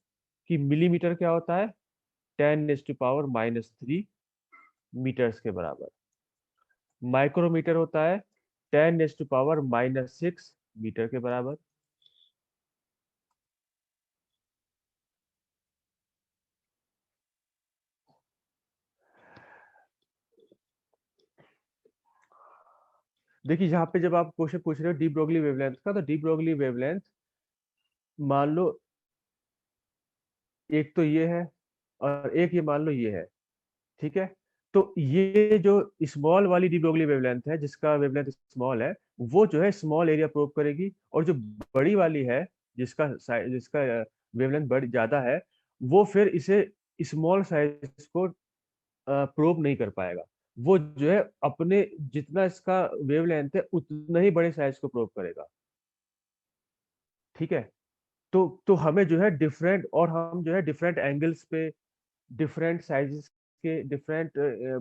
कि मिलीमीटर क्या होता है? 10⁻³ मीटर्स के बराबर। माइक्रोमीटर होता है 10⁻⁻6 मीटर के बराबर। देखिए यहाँ पे जब आप क्वेश्चन पूछ रहे हो डी ब्रोगली वेवलेंथ का, तो डी ब्रोगली वेवलेंथ मान लो एक तो ये है और एक ये मान लो ये है, ठीक है। तो ये जो स्मॉल वाली डी ब्रोगली वेवलेंथ है, जिसका वेवलेंथ स्मॉल है, वो जो है स्मॉल एरिया प्रोब करेगी, और जो बड़ी वाली है जिसका वेवलेंथ बड़ी ज्यादा है, वो फिर इसे स्मॉल साइज को प्रोब नहीं कर पाएगा। वो जो है अपने जितना इसका वेवलेंथ है उतना ही बड़े साइज को प्रोब करेगा, ठीक है। तो हमें जो है डिफरेंट, और हम जो है डिफरेंट एंगल्स पे डिफरेंट साइजेस के डिफरेंट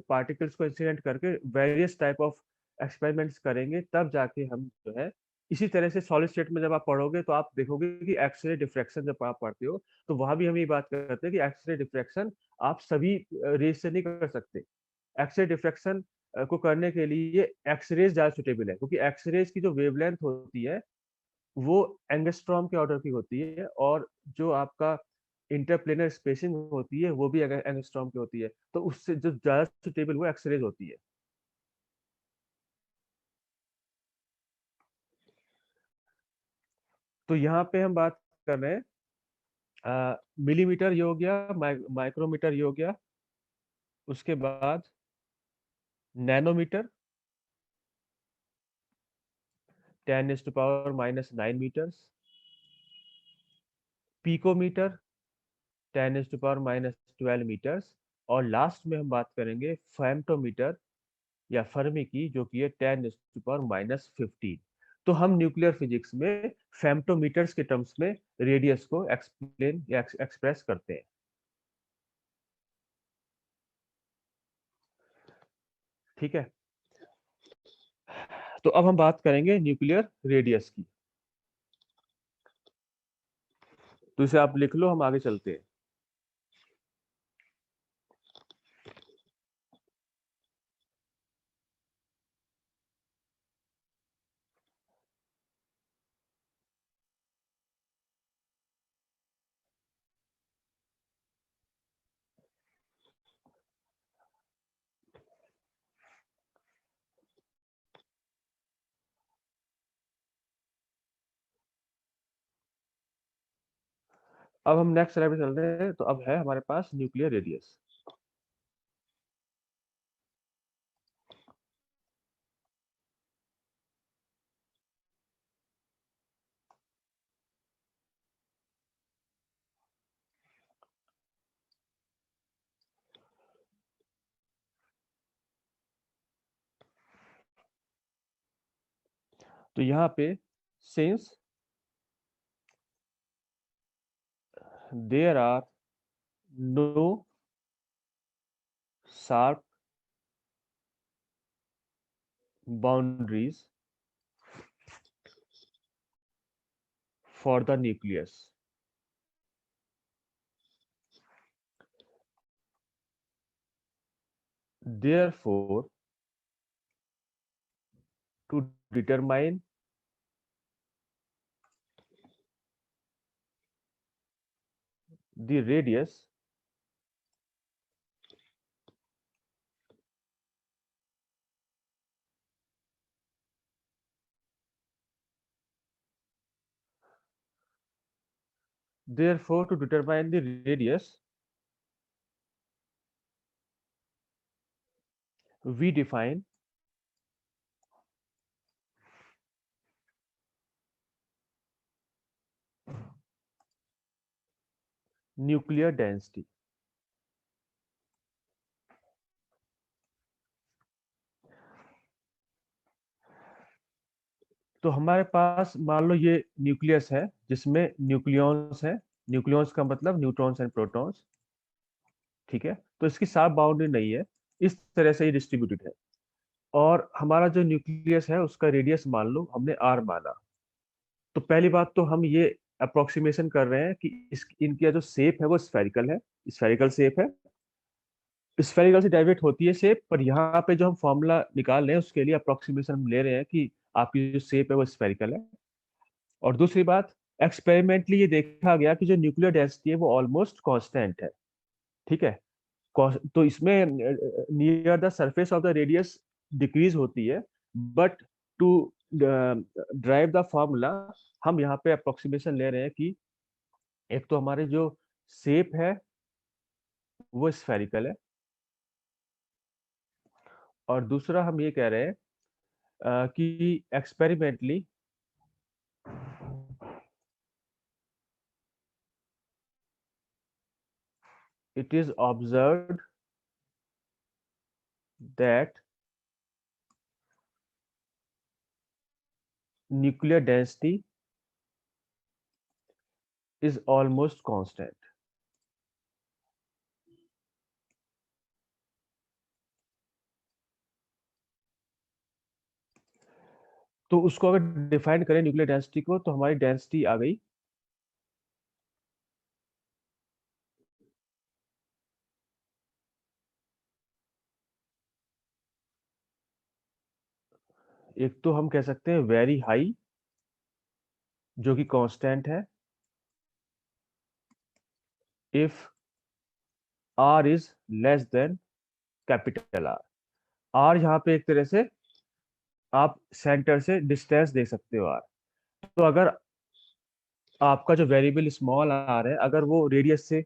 पार्टिकल्स को इंसिडेंट करके वेरियस टाइप ऑफ एक्सपेरिमेंट्स करेंगे, तब जाके हम जो है इसी तरह से सॉलिड स्टेट में जब आप पढ़ोगे तो आप देखोगे कि एक्सरे डिफ्रैक्शन जब आप पढ़ते हो तो वहां भी हम ये बात करते हैं कि एक्सरे डिफ्रैक्शन आप सभी रेज से नहीं कर सकते। एक्सरे डिफ्रैक्शन को करने के लिए एक्सरेज ज्यादा सुटेबल है, क्योंकि एक्सरेज की जो वेवलेंथ होती है वो एंगस्ट्रॉम के ऑर्डर की होती है, और जो आपका इंटरप्लेनर स्पेसिंग होती है वो भी एंगस्ट्रॉम की होती है, तो उससे जो ज्यादा सुटेबल वो एक्सरेज होती है। तो यहाँ पे हम बात कर रहे हैं मिलीमीटर ये हो गया, माइक्रोमीटर ये हो गया, उसके बाद नैनोमीटर 10⁻⁻9 मीटर्स, पिकोमीटर 10⁻⁻12 मीटर्स, और लास्ट में हम बात करेंगे फेम्टोमीटर या फर्मी की, जो कि है 10⁻⁻15। तो हम न्यूक्लियर फिजिक्स में फेम्टोमीटर्स के टर्म्स में रेडियस को एक्सप्लेन या एक्सप्रेस करते हैं, ठीक है। तो अब हम बात करेंगे न्यूक्लियर रेडियस की, तो इसे आप लिख लो, हम आगे चलते हैं। अब हम नेक्स्ट स्लाइड पे चल रहे हैं, तो अब है हमारे पास न्यूक्लियर रेडियस। तो यहाँ पे since there are no sharp boundaries for the nucleus, therefore to determine the radius therefore to determine the radius we define nuclear density। तो हमारे पास मान लो ये न्यूक्लियस है जिसमें न्यूक्लियॉन्स है, न्यूक्लियॉन्स का मतलब न्यूट्रॉन्स एंड प्रोटॉन्स, ठीक है। तो इसकी साफ बाउंड्री नहीं है, इस तरह से ये डिस्ट्रीब्यूटेड है, और हमारा जो न्यूक्लियस है उसका रेडियस मान लो हमने r माना। तो पहली बात तो हम ये अप्रोक्सीमेशन कर रहे हैं कि इनका जो शेप है वो स्फेरिकल है, स्फेरिकल शेप है, स्फेरिकल से डेविएट होती है शेप, पर यहाँ पे जो हम फॉर्मूला निकाल रहे हैं उसके लिए अप्रोक्सीमेशन हम ले रहे हैं कि आपकी जो शेप है वो स्फेरिकल है। और दूसरी बात, एक्सपेरिमेंटली ये देखा गया कि जो न्यूक्लियर डेंसिटी है वो ऑलमोस्ट कांस्टेंट है। ठीक है, तो इसमें near the surface of the radius decrease होती है, but to drive the formula हम यहाँ पे अप्रोक्सीमेशन ले रहे हैं कि एक तो हमारे जो शेप है वो स्फेरिकल है, और दूसरा हम ये कह रहे हैं कि experimentally it is observed that nuclear density is almost constant. तो उसको अगर डिफाइन करें न्यूक्लियर डेंसिटी को, तो हमारी डेंसिटी आ गई एक तो हम कह सकते हैं वेरी हाई जो कि कांस्टेंट है, if r is less than capital R। R यहाँ पे एक तरह से आप सेंटर से डिस्टेंस दे सकते हो R। तो अगर आपका जो वेरिएबल स्मॉल r है, अगर वो रेडियस से,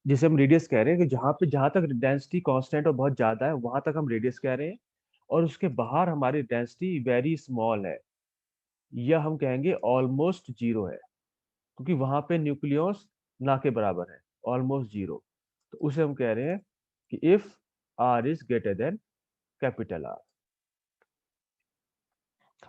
जिसे हम रेडियस कह रहे हैं, कि जहां तक डेंसिटी कांस्टेंट और बहुत ज्यादा है वहां तक हम रेडियस कह रहे हैं, और उसके बाहर हमारी डेंसिटी वेरी स्मॉल है, या हम कहेंगे ऑलमोस्ट जीरो है, क्योंकि वहां पे न्यूक्लियस ना के बराबर है, ऑलमोस्ट जीरो। तो उसे हम कह रहे हैं कि if r is greater than capital R।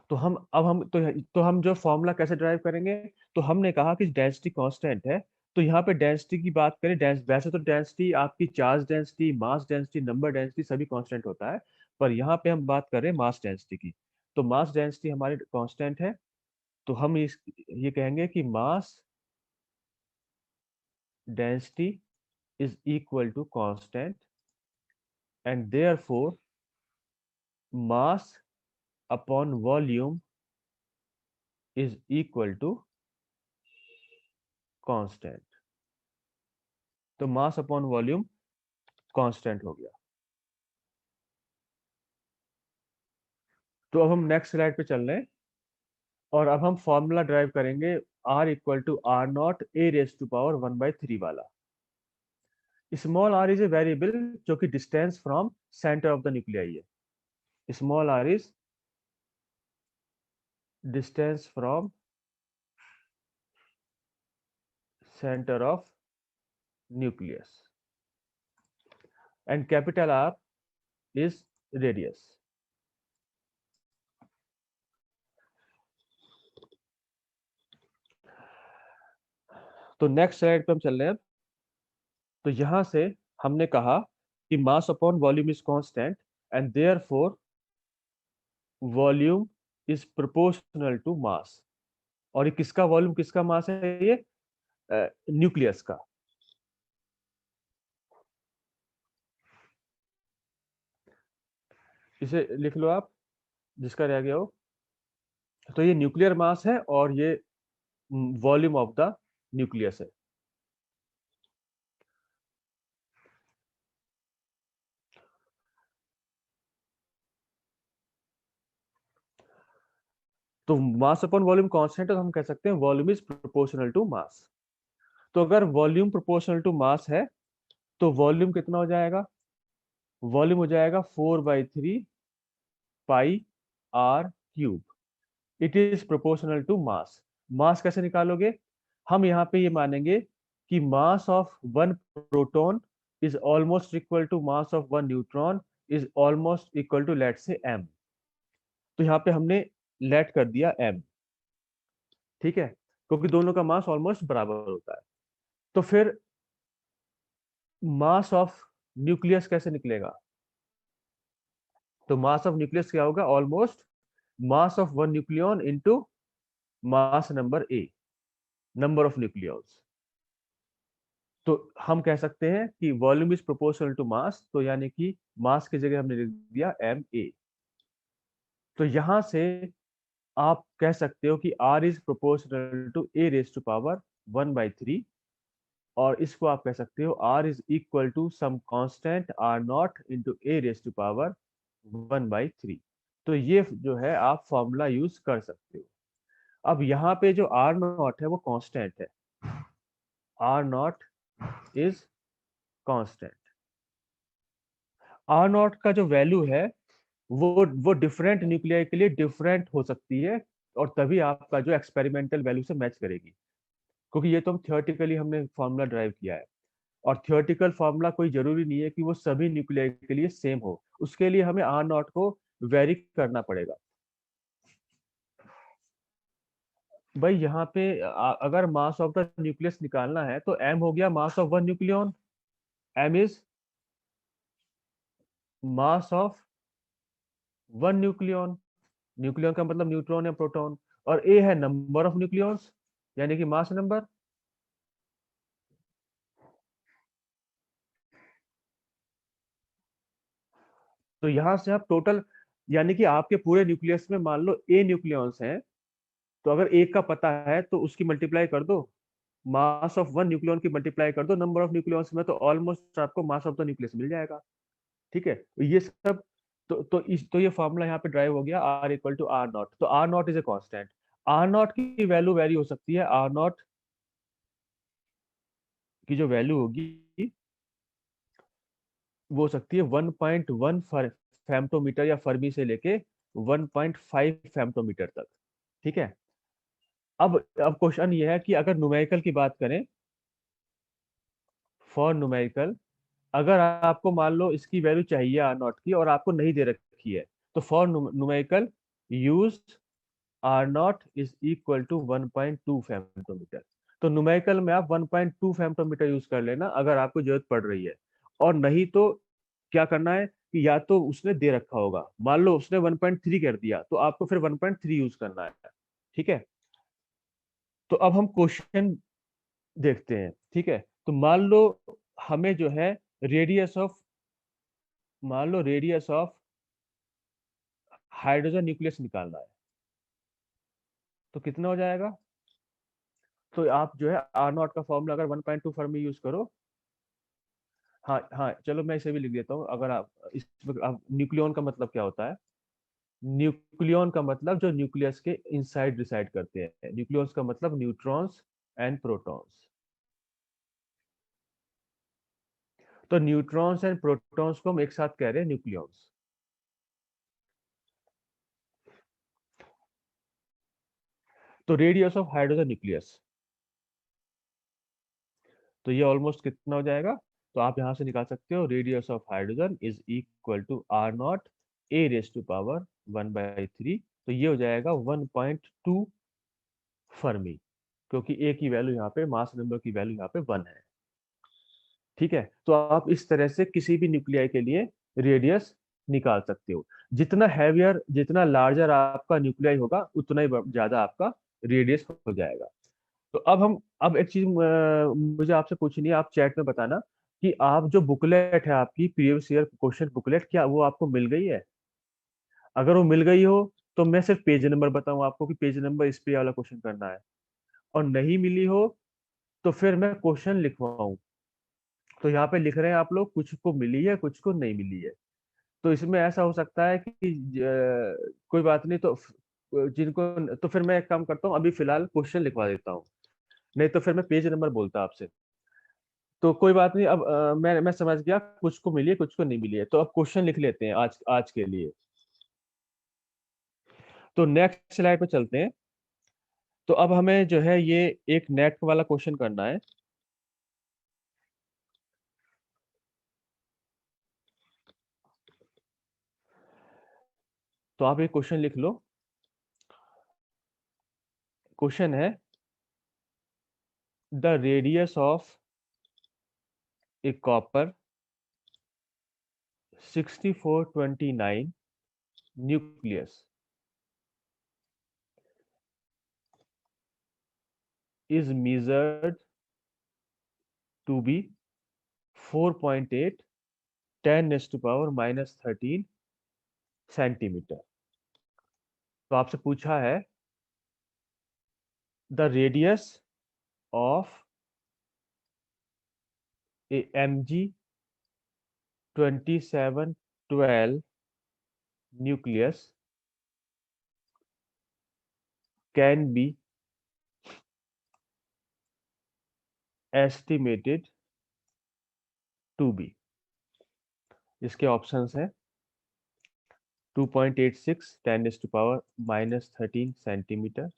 तो हम जो फॉर्मूला कैसे ड्राइव करेंगे, तो हमने कहा कि डेंसिटी कांस्टेंट है, तो यहाँ पे डेंसिटी की बात करें, वैसे तो डेंसिटी आपकी charge density, mass density, number density सभी कांस्टेंट होता है, पर यहाँ पे हम बात कर रहे हैं मास डेंसिटी की। तो मास डेंसिटी हमारी कांस्टेंट है, तो हम ये कहेंगे कि mass density is equal to constant, and therefore mass upon volume is equal to constant. तो मास अपॉन वॉल्यूम कांस्टेंट हो गया। तो अब हम नेक्स्ट स्लाइड पे चल रहे हैं, और अब हम फॉर्मूला ड्राइव करेंगे r equal to R naught A raise to power 1/3 वाला। Small r is a variable जो कि distance from centre of the nuclei है। Small r is distance from centre of nucleus, and capital R is radius. तो next slide पे हम चल रहे हैं। तो यहां से हमने कहा कि mass upon volume is constant, and therefore volume is proportional to mass. और ये किसका वॉल्यूम, किसका मास है? ये न्यूक्लियस का। इसे लिख लो आप, जिसका रह गया हो। तो ये न्यूक्लियर मास है, और ये वॉल्यूम ऑफ द न्यूक्लियस है। तो मास अपॉन वॉल्यूम कांस्टेंट है, तो हम कह सकते हैं volume is proportional to mass. तो अगर वॉल्यूम प्रोपोर्शनल टू मास है, तो वॉल्यूम कितना हो जाएगा? वॉल्यूम हो जाएगा 4/3 pi r cube. It is proportional to mass. Mass कैसे निकालोगे? हम यहाँ पे ये मानेंगे कि mass of one proton is almost equal to mass of one neutron is almost equal to, let say m। तो यहाँ पे हमने लेट कर दिया m, ठीक है, क्योंकि दोनों का मास ऑलमोस्ट बराबर होता है। तो फिर मास ऑफ न्यूक्लियस कैसे निकलेगा? तो मास ऑफ न्यूक्लियस क्या होगा? Almost mass of one nucleon into mass number a, number of nucleons. तो हम कह सकते हैं कि volume is proportional to mass, तो यानी कि मास की जगह हमने लिख दिया ma। तो यहां से आप कह सकते हो कि R is proportional to a raise to power 1/3, और इसको आप कह सकते हो R is equal to some constant R0 into a raise to power 1/3। तो ये जो है आप फॉर्मूला यूज कर सकते हो। अब यहाँ पे जो R0 है वो कांस्टेंट है, R0 इज कांस्टेंट। R0 का जो वैल्यू है वो डिफरेंट न्यूक्लियाई के लिए डिफरेंट हो सकती है, और तभी आपका जो एक्सपेरिमेंटल वैल्यू से मैच करेगी, क्योंकि ये तो हम थियोरेटिकली हमने फॉर्मूला ड्राइव किया है, और थियोरेटिकल फॉर्मूला कोई जरूरी नहीं है कि वो सभी न्यूक्लियाई के लिए सेम हो, उसके लिए हमें R0 को वेरी करना पड़ेगा। भाई यहाँ पे अगर मास ऑफ द न्यूक्लियस निकालना है तो m हो गया मास of one nucleon, m is mass of one nucleon, nucleon का मतलब न्यूट्रॉन या प्रोटॉन, और a है नंबर ऑफ न्यूक्लियॉन्स यानी कि मास नंबर। तो यहां से आप टोटल, यानी कि आपके पूरे न्यूक्लियस में मान लो a न्यूक्लियॉन्स हैं, तो अगर एक का पता है तो उसकी मल्टीप्लाई कर दो, मास ऑफ वन न्यूक्लियन की मल्टीप्लाई कर दो नंबर ऑफ न्यूक्लियॉन्स में, तो ऑलमोस्ट आपको मास ऑफ द न्यूक्लियस मिल जाएगा। ठीक है, तो ये सब तो ये फॉर्मूला यहाँ पे ड्राइव हो गया R इक्वल टू R0। तो R0 is a constant, R0 की वैल्यू वेरी हो सकती है, R0 की जो वैल्यू होगी वो हो सकती है 1.1 फेम्टोमीटर या फर्मी से लेके 1.5 फेम्टोमीटर तक। ठीक है, अब क्वेश्चन ये है कि अगर न्यूमेरिकल की बात करें, फॉर न्यूमेरिकल अगर आपको मान लो इसकी वैल्यू चाहिए R0 की और आपको नहीं दे रखी है, तो for numerical use R0 is equal to 1.2 femtometre. तो न्यूमेरिकल में आप 1.2 फेम्टोमीटर यूज कर लेना अगर आपको जरूरत पड़ रही है, और नहीं तो क्या करना है कि या तो उसने दे रखा होगा, मान लो उसने 1.3 कर दिया तो आपको फिर 1.3 यूज करना है। ठीक है, तो अब हम क्वेश्चन देखते हैं। ठीक है, तो मान लो हमें जो है रेडियस ऑफ, मान लो रेडियस ऑफ हाइड्रोजन न्यूक्लियस निकालना है, तो कितना हो जाएगा? तो आप जो है R0 का फॉर्मूला अगर 1.2 फॉर्म में यूज करो, हाँ हाँ चलो मैं इसे भी लिख देता हूँ। अगर आप इसमें आप न्यूक्लियन का मतलब क्या होता है, न्यूक्लियन का मतलब जो न्यूक्लियस के इनसाइड रिसाइड करते हैं, न्यूक्लियस का मतलब न्यूट्रॉन्स एंड प्रोटॉन्स। तो न्यूट्रॉन्स एंड प्रोटॉन्स को हम एक साथ कह रहे हैं न्यूक्लियॉन्स। तो रेडियस ऑफ हाइड्रोजन न्यूक्लियस, तो ये ऑलमोस्ट कितना हो जाएगा? तो आप यहां से निकाल सकते हो radius of hydrogen is equal to R0 a raise to power 1/3। तो ये हो जाएगा 1.2 फर्मी, क्योंकि a की वैल्यू यहाँ पे, मास नंबर की वैल्यू यहाँ पे 1 है। ठीक है, तो आप इस तरह से किसी भी न्यूक्लियाई के लिए रेडियस निकाल सकते हो। जितना हैवियर, जितना लार्जर आपका न्यूक्लियाई होगा उतना ही ज्यादा आपका रेडियस हो जाएगा। तो अब एक चीज मुझे आपसे पूछनी है, आप चैट में बताना कि आप जो बुकलेट है आपकी प्रीवियस ईयर क्वेश्चन बुकलेट, क्या वो आपको मिल गई है? अगर वो मिल गई हो तो मैं सिर्फ पेज नंबर बताऊं आपको कि पेज नंबर इस पे वाला क्वेश्चन करना है, और नहीं मिली हो तो फिर मैं क्वेश्चन लिखवाऊं। तो यहाँ पे लिख रहे हैं आप लोग, कुछ को मिली है कुछ को नहीं मिली है। तो इसमें ऐसा हो सकता है कि कोई बात नहीं, तो जिनको, तो फिर मैं एक काम करता हूँ, अभी फिलहाल क्वेश्चन लिखवा देता हूँ, नहीं तो फिर मैं पेज नंबर बोलता आपसे। तो कोई बात नहीं, अब मैं समझ गया, कुछ को मिली है कुछ को नहीं मिली है, तो अब क्वेश्चन लिख लेते हैं आज आज के लिए। तो नेक्स्ट स्लाइड पे चलते हैं। तो अब हमें जो है ये एक नेट वाला क्वेश्चन करना है। तो आप ये क्वेश्चन लिख लो। क्वेश्चन है the radius of A copper 6429 nucleus is measured to be 4.8 10⁻⁻13 centimetre. तो आपसे पूछा है the radius of A Mg2712 nucleus can be estimated to be। इसके ऑप्शंस हैं 2.86 10⁻⁻13 सेंटीमीटर, 2.86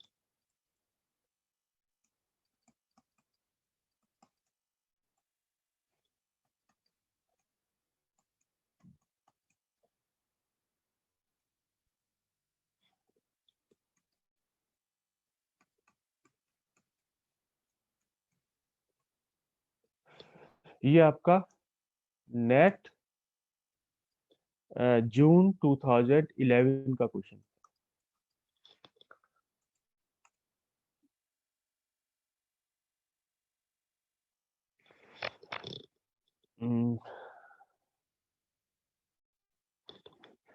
ये आपका नेट जून 2011 का क्वेश्चन।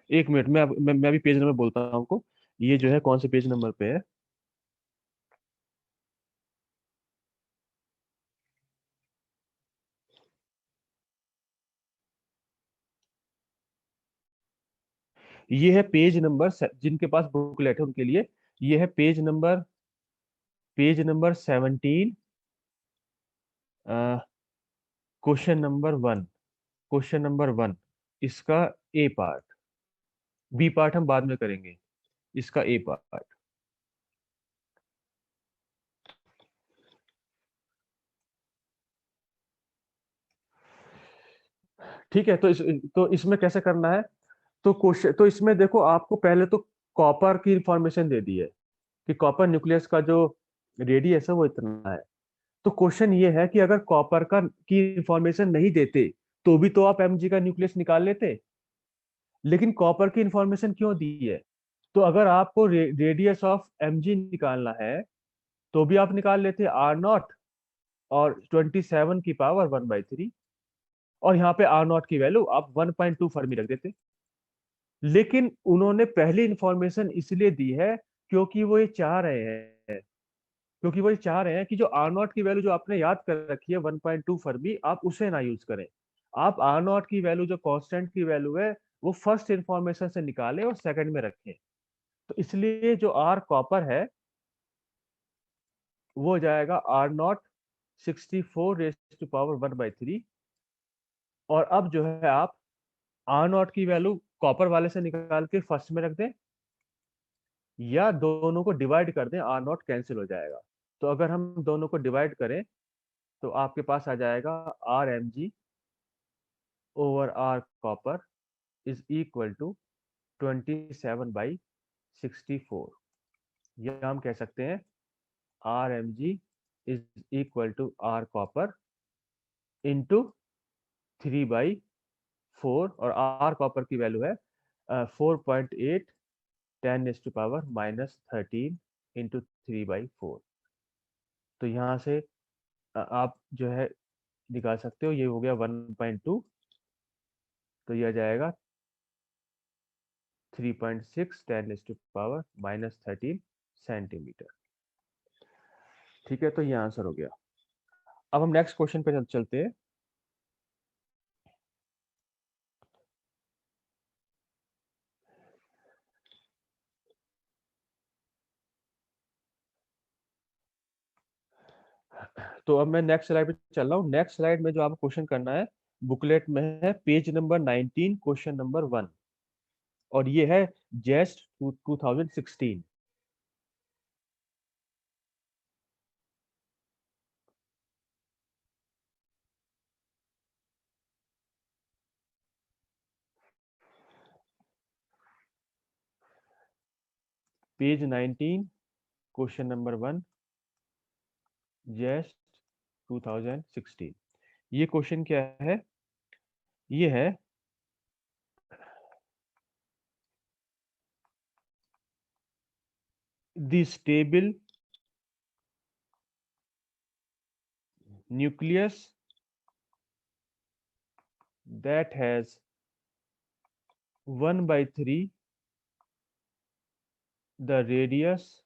एक मिनट मैं अभी पेज नंबर बोलता हूँ आपको, ये जो है कौन से पेज नंबर पे है। ये है पेज नंबर, जिनके पास बुकलेट है उनके लिए ये है पेज नंबर 17, क्वेश्चन नंबर 1, इसका ए पार्ट। बी पार्ट हम बाद में करेंगे, इसका ए पार्ट। ठीक है, तो इसमें कैसे करना है, तो क्वेश्चन तो इसमें देखो आपको पहले तो कॉपर की इंफॉर्मेशन दे दी है कि कॉपर न्यूक्लियस का जो रेडियस है वो इतना है। तो क्वेश्चन ये है कि अगर कॉपर का की इंफॉर्मेशन नहीं देते तो भी तो आप Mg का न्यूक्लियस निकाल लेते, लेकिन कॉपर की इंफॉर्मेशन क्यों दी है, तो अगर आपको रेडियस ऑफ Mg निकालना है तो भी आप निकाल लेते R0 और 27 की पावर 1/3, और यहाँ पे R0 की वैल्यू आप 1.2 फर्मी रख देते। लेकिन उन्होंने पहली इंफॉर्मेशन इसलिए दी है क्योंकि वो ये चाह रहे हैं कि जो R0 की वैल्यू जो आपने याद कर रखी है 1.2 फर्मी, आप उसे ना यूज करें। आप R0 की वैल्यू जो कांस्टेंट की वैल्यू है वो फर्स्ट इंफॉर्मेशन से निकालें और सेकंड में रखें। तो इसलिए जो R कॉपर है वो हो जाएगा R0 64⁻⁻3। और अब जो है आप R0 की वैल्यू कॉपर वाले से निकाल के फर्स्ट में रख दें, या दोनों को डिवाइड कर दें, R0 कैंसिल हो जाएगा। तो अगर हम दोनों को डिवाइड करें तो आपके पास आ जाएगा Rmg over R copper is equal to 27/64। या हम कह सकते हैं Rmg is equal to R copper into 3/4, और R कॉपर की वैल्यू है 4.8 10⁻⁻13 इंटू 3/4। तो यहाँ से आप जो है निकाल सकते हो, ये हो गया 1.2, तो यह जाएगा 3.6 10⁻⁻13 सेंटीमीटर। ठीक है, तो ये आंसर हो गया। अब हम नेक्स्ट क्वेश्चन पे चलते हैं। तो अब मैं नेक्स्ट स्लाइड पे चल रहा हूँ। नेक्स्ट स्लाइड में जो आपको क्वेश्चन करना है बुकलेट में है पेज नंबर 19 क्वेश्चन नंबर 1, और ये है जेस्ट 2016। Page 19 question number 1 जेस्ट 2016। ये क्वेश्चन क्या है, ये है the stable nucleus that has 1/3 the radius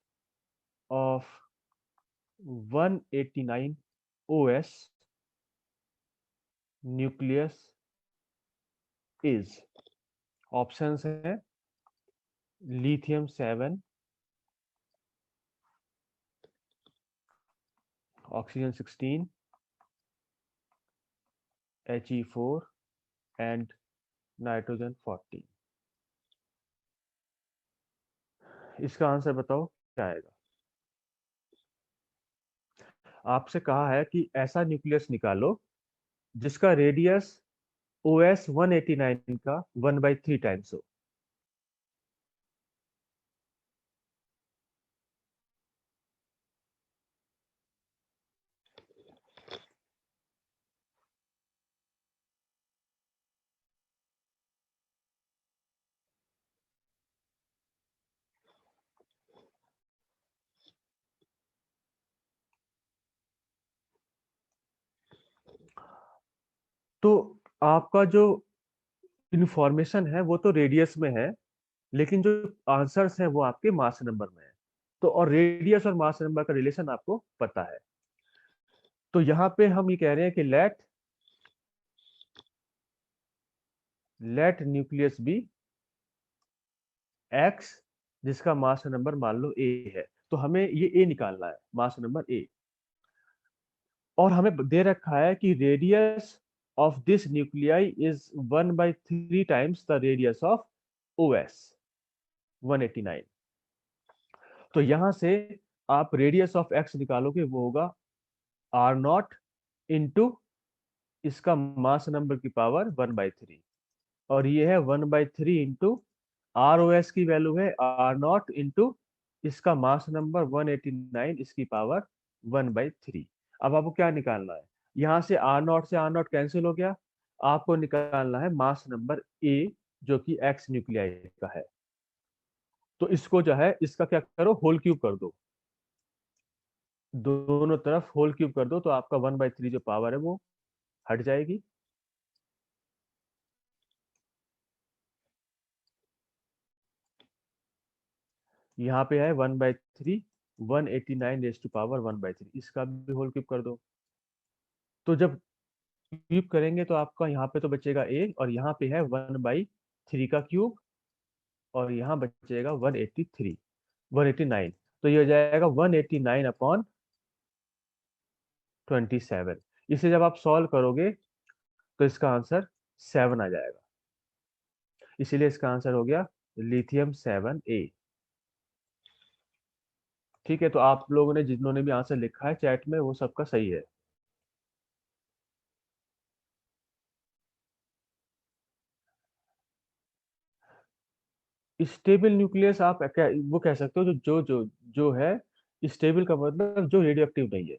of 189 OS nucleus is? Options हैं lithium 7, oxygen 16, He4 and nitrogen 40। इसका आंसर बताओ क्या आएगा। आपसे कहा है कि ऐसा न्यूक्लियस निकालो जिसका रेडियस OS 189 का 1/3 टाइम्स हो। तो आपका जो इंफॉर्मेशन है वो तो रेडियस में है, लेकिन जो आंसर्स है वो आपके मास नंबर में है। तो और रेडियस और मास नंबर का रिलेशन आपको पता है। तो यहाँ पे हम ये कह रहे हैं कि लेट न्यूक्लियस बी X जिसका मास नंबर मान लो A है। तो हमें ये A निकालना है, मास नंबर A। और हमें दे रखा है कि radius of this nuclei is 1/3 times the radius of OS 189। तो यहां से आप रेडियस ऑफ X निकालोगे, वो होगा R0 इंटू इसका मास नंबर की पावर 1/3, और ये है 1/3 इंटू ROS की वैल्यू है R0 इंटू इसका मास नंबर 189 इसकी पावर 1/3। अब आपको क्या निकालना है, यहाँ से R0 से R0 कैंसिल हो गया, आपको निकालना है मास नंबर A जो कि X न्यूक्लियाई का है। तो इसको जो है इसका क्या करो, होल क्यूब कर दो, दोनों तरफ होल क्यूब कर दो, तो आपका 1/3 जो पावर है वो हट जाएगी। यहाँ पे है 1/3 189 रेज़ टू पावर 1/3, इसका भी होल क्यूब कर दो। तो जब क्यूब करेंगे तो आपका यहाँ पे तो बचेगा A, और यहाँ पे है 1/3 का क्यूब, और यहाँ बचेगा 189। तो ये हो जाएगा 189/27। इसे जब आप सॉल्व करोगे तो इसका आंसर 7 आ जाएगा। इसीलिए इसका आंसर हो गया लिथियम 7A। ठीक है, तो आप लोगों ने जिन्होंने भी आंसर लिखा है चैट में वो सबका सही है। स्टेबल न्यूक्लियस आप वो कह सकते हो जो है स्टेबल का मतलब जो रेडियो एक्टिव नहीं है,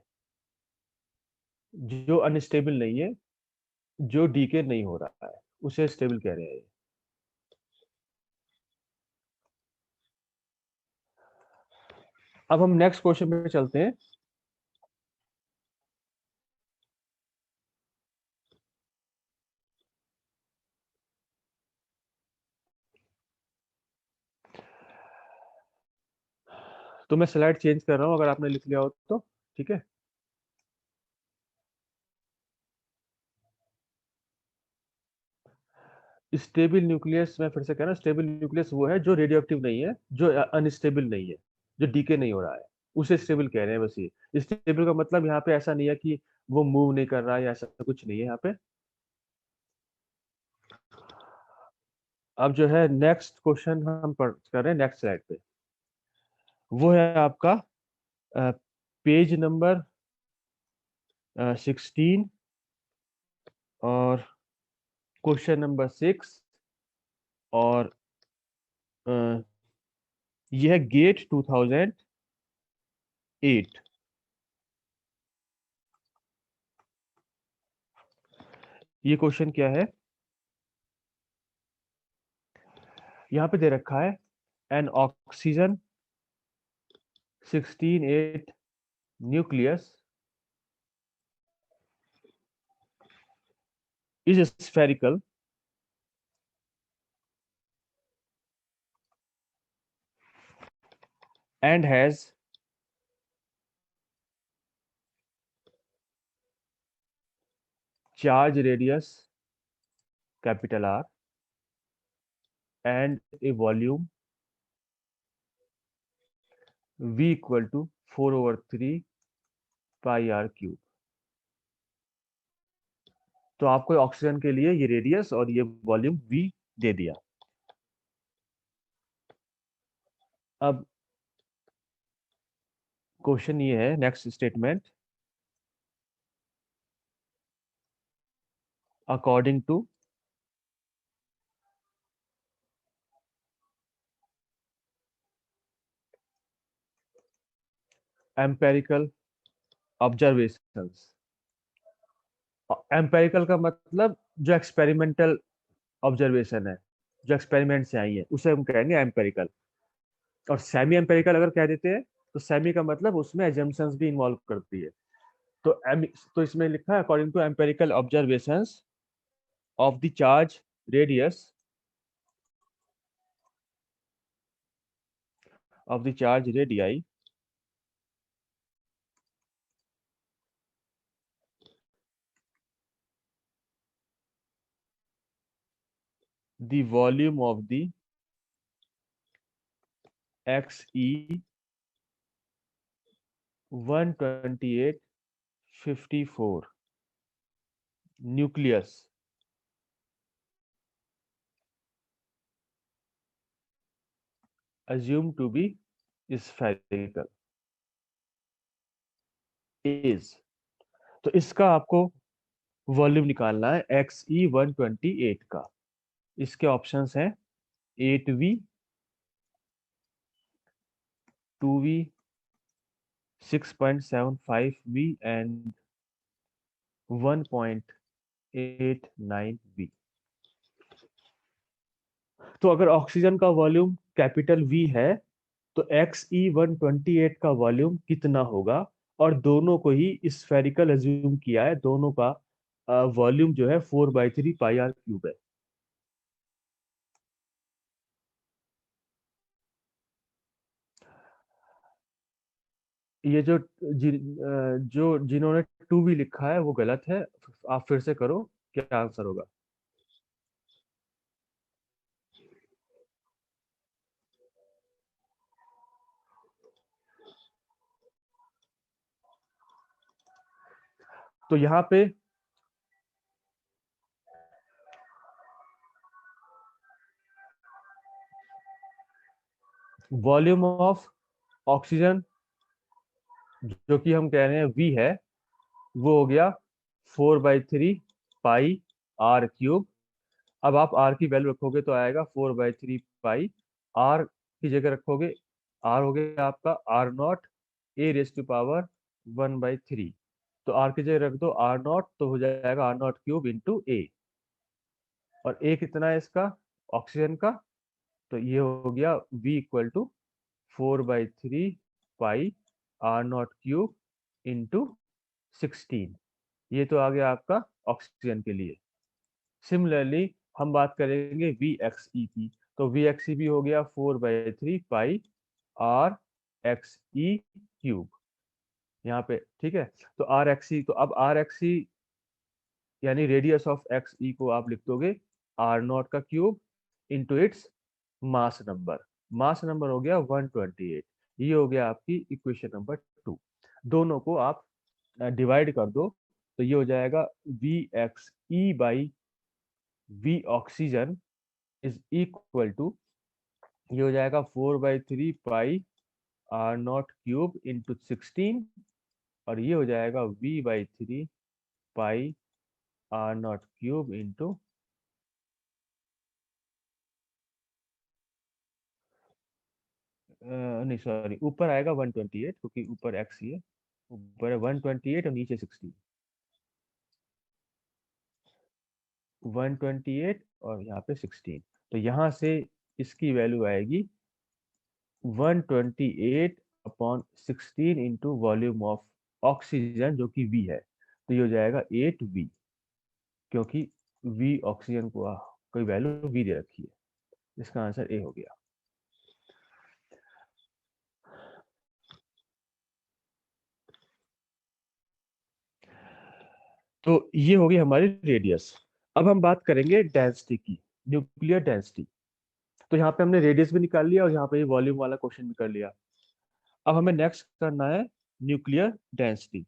जो अनस्टेबल नहीं है, जो डीके नहीं हो रहा है, उसे स्टेबल कह रहे हैं। अब हम नेक्स्ट क्वेश्चन पे चलते हैं। तो मैं स्लाइड चेंज कर रहा हूं, अगर आपने लिख लिया हो तो ठीक है। स्टेबल न्यूक्लियस, मैं फिर से कह रहा हूं, स्टेबल न्यूक्लियस वो है जो रेडियो एक्टिव नहीं है, जो अनस्टेबल नहीं है, जो डीके नहीं हो रहा है, उसे स्टेबल कह रहे हैं। बस ये स्टेबल का मतलब यहाँ पे ऐसा नहीं है कि वो मूव नहीं कर रहा है, ऐसा कुछ नहीं है यहाँ पे। अब जो है नेक्स्ट क्वेश्चन हम कर रहे हैं नेक्स्ट स्लाइड पे, वो है आपका पेज नंबर 16 और क्वेश्चन नंबर 6, और यह है गेट 2008। ये क्वेश्चन क्या है, यहाँ पे दे रखा है N oxygen 16-8 nucleus is spherical and has charge radius capital R and a volume V equal to 4/3 pi r cube. तो आपको ऑक्सीजन के लिए ये रेडियस और ये वॉल्यूम V दे दिया। अब क्वेश्चन ये है, next statement, according to empirical observations. Empirical का मतलब जो एक्सपेरिमेंटल ऑब्जर्वेशन है, जो एक्सपेरिमेंट से आई है, उसे हम कहेंगे एम्पेरिकल। और सेमी एम्पेरिकल अगर कह देते हैं तो सेमी का मतलब उसमें एजम्पशंस भी इन्वॉल्व करती है। तो इसमें लिखा है according to empirical observations of the charge radius of the charge radii the volume of the XE 12854 nucleus assumed to be spherical is। तो इसका आपको वॉल्यूम निकालना है XE 128 का। इसके ऑप्शंस हैं 8V, 2V, 6.75V and 1.89V। तो अगर ऑक्सीजन का वॉल्यूम कैपिटल V है तो XE 128 का वॉल्यूम कितना होगा, और दोनों को ही स्फेरिकल अज्यूम किया है, दोनों का वॉल्यूम जो है 4/3 पाई आर क्यूब है। ये जो जिन्होंने 2V लिखा है वो गलत है, आप फिर से करो क्या आंसर होगा। तो यहाँ पे वॉल्यूम ऑफ ऑक्सीजन जो कि हम कह रहे हैं V है, वो हो गया 4/3 पाई आर क्यूब। अब आप R की वैल्यू रखोगे तो आएगा 4/3 पाई, R की जगह रखोगे, R हो गया आपका R0 a⁻³ 1/3। तो R की जगह रख दो R0 तो हो जाएगा R0 क्यूब इंटू A। और A कितना है इसका, ऑक्सीजन का, तो ये हो गया V equal to 4/3 pi R0 cube into 16। ये तो आ गया आपका ऑक्सीजन के लिए। सिमिलरली हम बात करेंगे VXE की, तो VXE भी हो गया 4/3 पाई RXE क्यूब यहाँ पे, ठीक है। तो RXE, तो अब RXE यानी रेडियस ऑफ XE को आप लिख दोगे R0 का cube into its mass number. Mass number हो गया 128। ये हो गया आपकी इक्वेशन नंबर 2। दोनों को आप डिवाइड कर दो तो ये हो जाएगा VXE by V oxygen is equal to, ये हो जाएगा 4/3 पाई R0 क्यूब इंटू 16, और ये हो जाएगा V/3 पाई R0 क्यूब इंटू नहीं सॉरी, ऊपर आएगा 128 क्योंकि ऊपर x ही है, ऊपर है 128 और नीचे 16। 128 और यहाँ पे 16, तो यहाँ से इसकी वैल्यू आएगी 128/16 इंटू वॉल्यूम ऑफ ऑक्सीजन जो कि V है, तो ये हो जाएगा 8V, क्योंकि वी ऑक्सीजन को कोई वैल्यू वी दे रखी है, इसका आंसर ए हो गया। तो ये हो गई हमारी रेडियस। अब हम बात करेंगे डेंसिटी की, न्यूक्लियर डेंसिटी। तो यहाँ पे हमने रेडियस भी निकाल लिया और यहाँ पे वॉल्यूम वाला क्वेश्चन भी कर लिया। अब हमें नेक्स्ट करना है न्यूक्लियर डेंसिटी।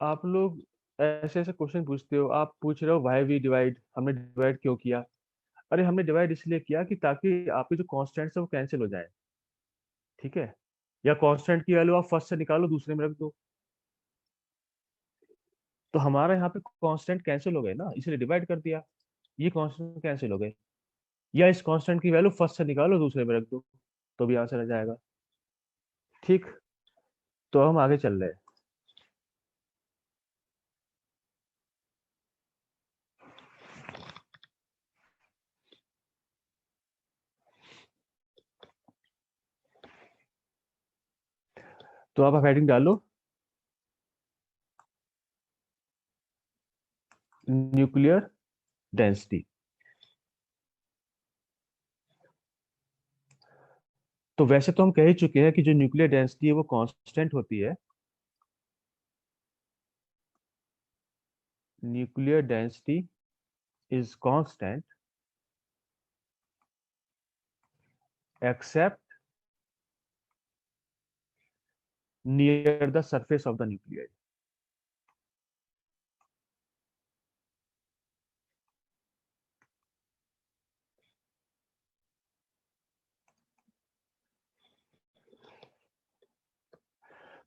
आप लोग ऐसे ऐसे क्वेश्चन पूछते हो, आप पूछ रहे हो वाई वी डिवाइड, हमने डिवाइड क्यों किया? अरे हमने डिवाइड इसलिए किया कि ताकि आपके जो कांस्टेंट्स है वो कैंसिल हो जाए, ठीक है? या कांस्टेंट की वैल्यू आप फर्स्ट से निकालो दूसरे में रख दो, तो हमारा यहाँ पे कांस्टेंट कैंसिल हो गए ना, इसलिए डिवाइड कर दिया। ये कांस्टेंट कैंसिल हो गए। या इस कांस्टेंट की वैल्यू फर्स्ट से निकालो दूसरे में रख दो, तो भी आंसर आ जाएगा। ठीक, तो हम आगे चल रहे हैं। तो आप हेडिंग डालो न्यूक्लियर डेंसिटी। तो वैसे तो हम कह ही चुके हैं कि जो न्यूक्लियर डेंसिटी है वो कांस्टेंट होती है। Nuclear density is constant except near the surface of the nuclear.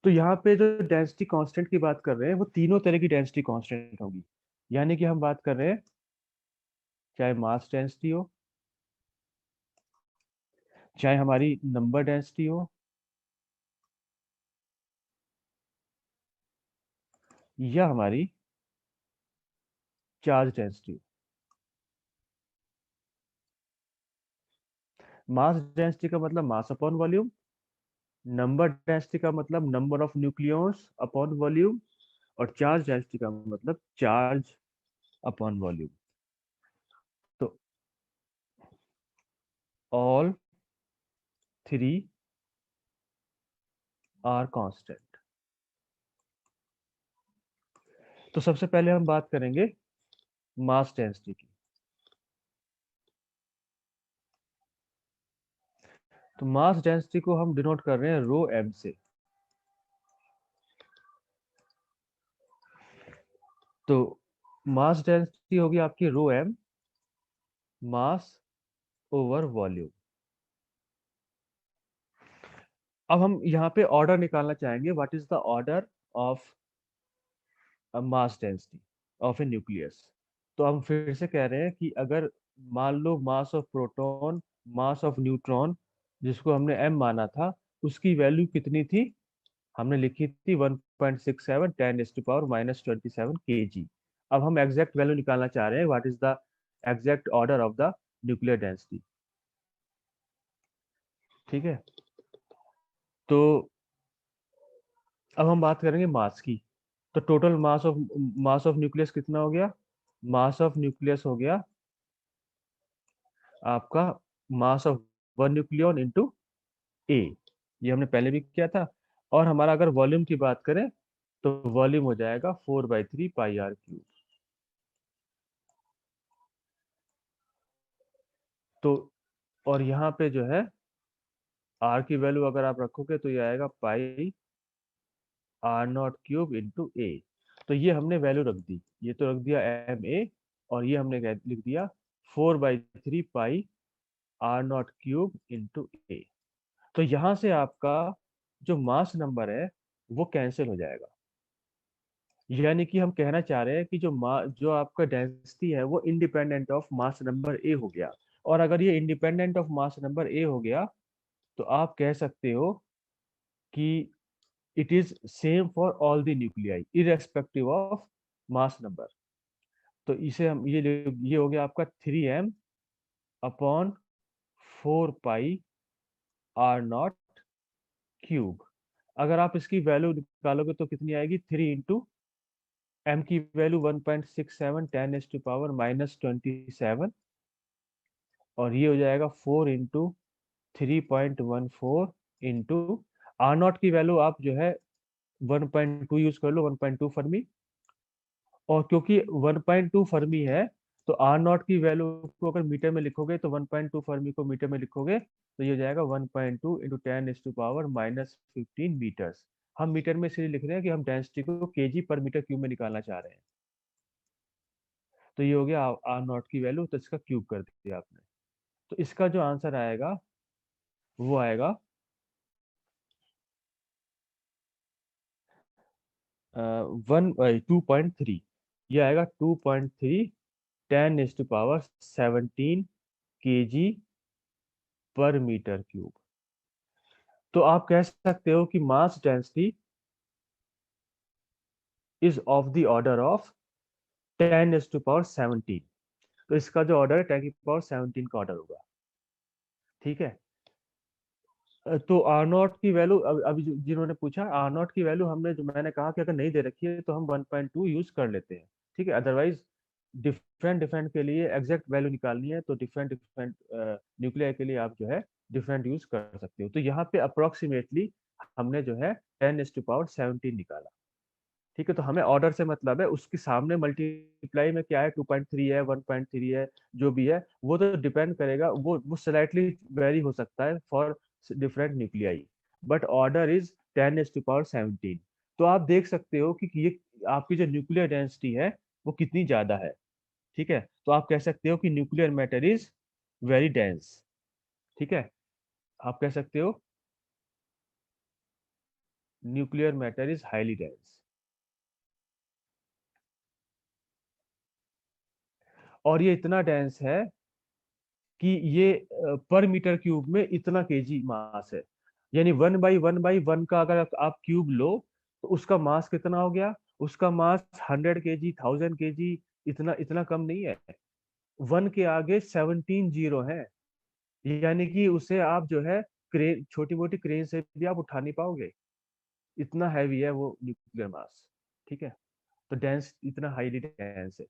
तो यहाँ पे जो डेंसिटी कांस्टेंट की बात कर रहे हैं वो तीनों तरह की डेंसिटी कांस्टेंट होगी। यानी कि हम बात कर रहे हैं चाहे मास डेंसिटी हो, चाहे हमारी नंबर डेंसिटी हो, या हमारी चार्ज डेंसिटी। मास डेंसिटी का मतलब मास अपॉन वॉल्यूम, नंबर डेंसिटी का मतलब number of nucleons upon volume, और चार्ज डेंसिटी का मतलब चार्ज अपॉन वॉल्यूम। तो ऑल थ्री आर कांस्टेंट। तो सबसे पहले हम बात करेंगे मास डेंसिटी की। तो मास डेंसिटी को हम डिनोट कर रहे हैं रो एम से। तो मास डेंसिटी होगी आपकी रो एम, मास ओवर वॉल्यूम। अब हम यहाँ पे ऑर्डर निकालना चाहेंगे, what is the order of mass density of A nucleus. तो हम फिर से कह रहे हैं कि अगर मान लो mass of proton, mass of neutron, जिसको हमने m माना था, उसकी वैल्यू कितनी थी? हमने लिखी थी 1.67 10⁻⁻27 kg। अब हम एग्जैक्ट वैल्यू निकालना चाह रहे हैं, what is the exact order of the nuclear density. ठीक है, तो अब हम बात करेंगे मास की। तो टोटल मास ऑफ न्यूक्लियस कितना हो गया? मास ऑफ न्यूक्लियस हो गया आपका mass of one nucleon into A. ये हमने पहले भी किया था। और हमारा अगर वॉल्यूम की बात करें तो वॉल्यूम हो जाएगा 4/3 पाई आर क्यूब। तो और यहाँ पे जो है आर की वैल्यू अगर आप रखोगे तो ये आएगा पाई आर नॉट क्यूब इंटू ए। तो ये हमने वैल्यू रख दी, ये तो रख दिया एम ए, और ये हमने लिख दिया 4/3 पाई आर नॉट क्यूब इंटू ए। तो यहां से आपका जो मास नंबर है वो कैंसिल हो जाएगा। यानी कि हम कहना चाह रहे हैं कि जो आपका डेंसिटी है वो independent of mass number A हो गया। और अगर ये independent of mass number A हो गया तो आप कह सकते हो कि it is same for all the nuclei irrespective of mass number. तो इसे हम ये हो गया आपका 3m upon 4 pi R naught cube. अगर आप इसकी वैल्यू निकालोगे तो कितनी आएगी? 3 इंटू m की वैल्यू 1.67 10⁻⁻27 और ये हो जाएगा 4 इंटू 3.14 इंटू आर नॉट की वैल्यू आप जो है 1.2 यूज कर लो, 1.2 फर्मी। और क्योंकि 1.2 फर्मी है तो आर नॉट की वैल्यू को अगर मीटर में लिखोगे तो 1.2 फर्मी को मीटर में लिखोगे तो ये हो जाएगा 1.2 इंटू 10⁻⁻15 मीटर्स। हम मीटर में इसलिए लिख रहे हैं कि हम डेंसिटी को केजी पर मीटर क्यूब में निकालना चाह रहे हैं। तो ये हो गया आर नॉट की वैल्यू, तो इसका क्यूब कर दिया आपने। तो इसका जो आंसर आएगा वो आएगा 2.3। ये आएगा 2.3 10⁻17 केजी पर मीटर क्यूब। तो आप कह सकते हो कि mass density is of the order of 10⁻17। तो इसका जो ऑर्डर है 10⁻17 का ऑर्डर होगा। ठीक है। तो आर नॉट की वैल्यू अभी जिन्होंने पूछा आर नॉट की वैल्यू हमने जो मैंने कहा कि अगर नहीं दे रखी है तो हम 1.2 यूज कर लेते हैं। ठीक है। अदरवाइज डिफरेंट के लिए एग्जैक्ट वैल्यू निकालनी है तो डिफरेंट न्यूक्लियर के लिए आप जो है डिफरेंट यूज कर सकते हो। तो यहाँ पे अप्रोक्सीमेटली हमने जो है 10⁻17 निकाला। ठीक है। तो हमें ऑर्डर से मतलब है, उसके सामने मल्टीप्लाई में क्या है 2.3 है 1.3 है जो भी है वो तो डिपेंड करेगा, वो स्लाइटली वेरी हो सकता है for different nuclei, but order is 10⁻17। तो आप देख सकते हो कि ये आपकी जो न्यूक्लियर डेंसिटी है वो कितनी ज्यादा है। ठीक है। तो आप कह सकते हो कि nuclear matter is very dense. ठीक है। आप कह सकते हो nuclear matter is highly dense. और ये इतना डेंस है कि ये पर मीटर क्यूब में इतना केजी मास है। यानी 1/1/1 का अगर आप क्यूब लो तो उसका मास कितना हो गया? उसका मास 100 केजी 1000 केजी, इतना इतना कम नहीं है। 1 के आगे 17 जीरो है। यानी कि उसे आप जो है क्रेन, छोटी मोटी क्रेन से भी आप उठा नहीं पाओगे, इतना हैवी है वो न्यूक्लियर मास। ठीक है। तो डेंस इतना हाईली डेंस है।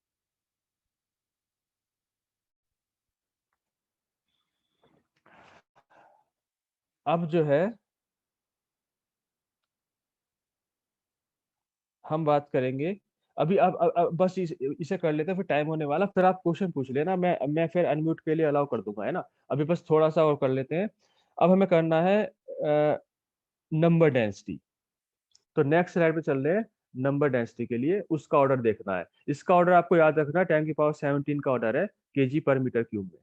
अब जो है हम बात करेंगे अभी। अब बस इसे कर लेते हैं, फिर टाइम होने वाला, फिर आप क्वेश्चन पूछ लेना, मैं फिर अनम्यूट के लिए अलाउ कर दूंगा, है ना। अभी बस थोड़ा सा और कर लेते हैं। अब हमें करना है नंबर डेंसिटी। तो नेक्स्ट स्लाइड पे चल रहे हैं। नंबर डेंसिटी के लिए उसका ऑर्डर देखना है। इसका ऑर्डर आपको याद रखना है, 10⁻17 का ऑर्डर है केजी पर मीटर क्यूब में।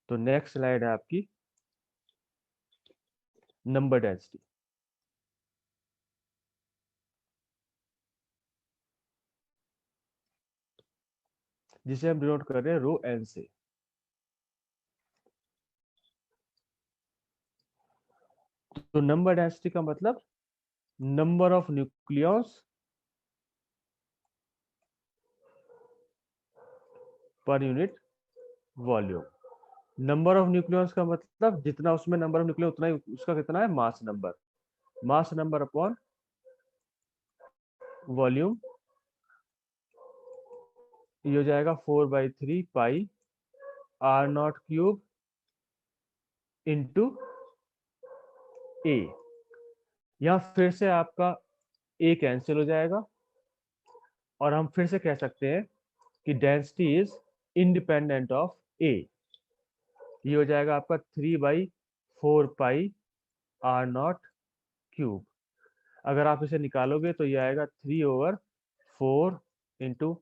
तो नेक्स्ट स्लाइड है आपकी नंबर डेंसिटी। जिसे हम डिनोट कर रहे हैं रो एन से। तो नंबर डेंसिटी का मतलब number of nucleus per unit volume. Number of nucleus का मतलब जितना उसमें नंबर ऑफ न्यूक्लियस उतना ही उसका कितना है mass number. Mass number upon volume, ये हो जाएगा 4/3 पाई आर नॉट क्यूब इंटू ए। यहाँ फिर से आपका ए कैंसिल हो जाएगा और हम फिर से कह सकते हैं कि डेंसिटी इज इंडिपेंडेंट ऑफ ए। ये हो जाएगा आपका 3/4 पाई आर नॉट क्यूब। अगर आप इसे निकालोगे तो ये आएगा 3/4 इंटू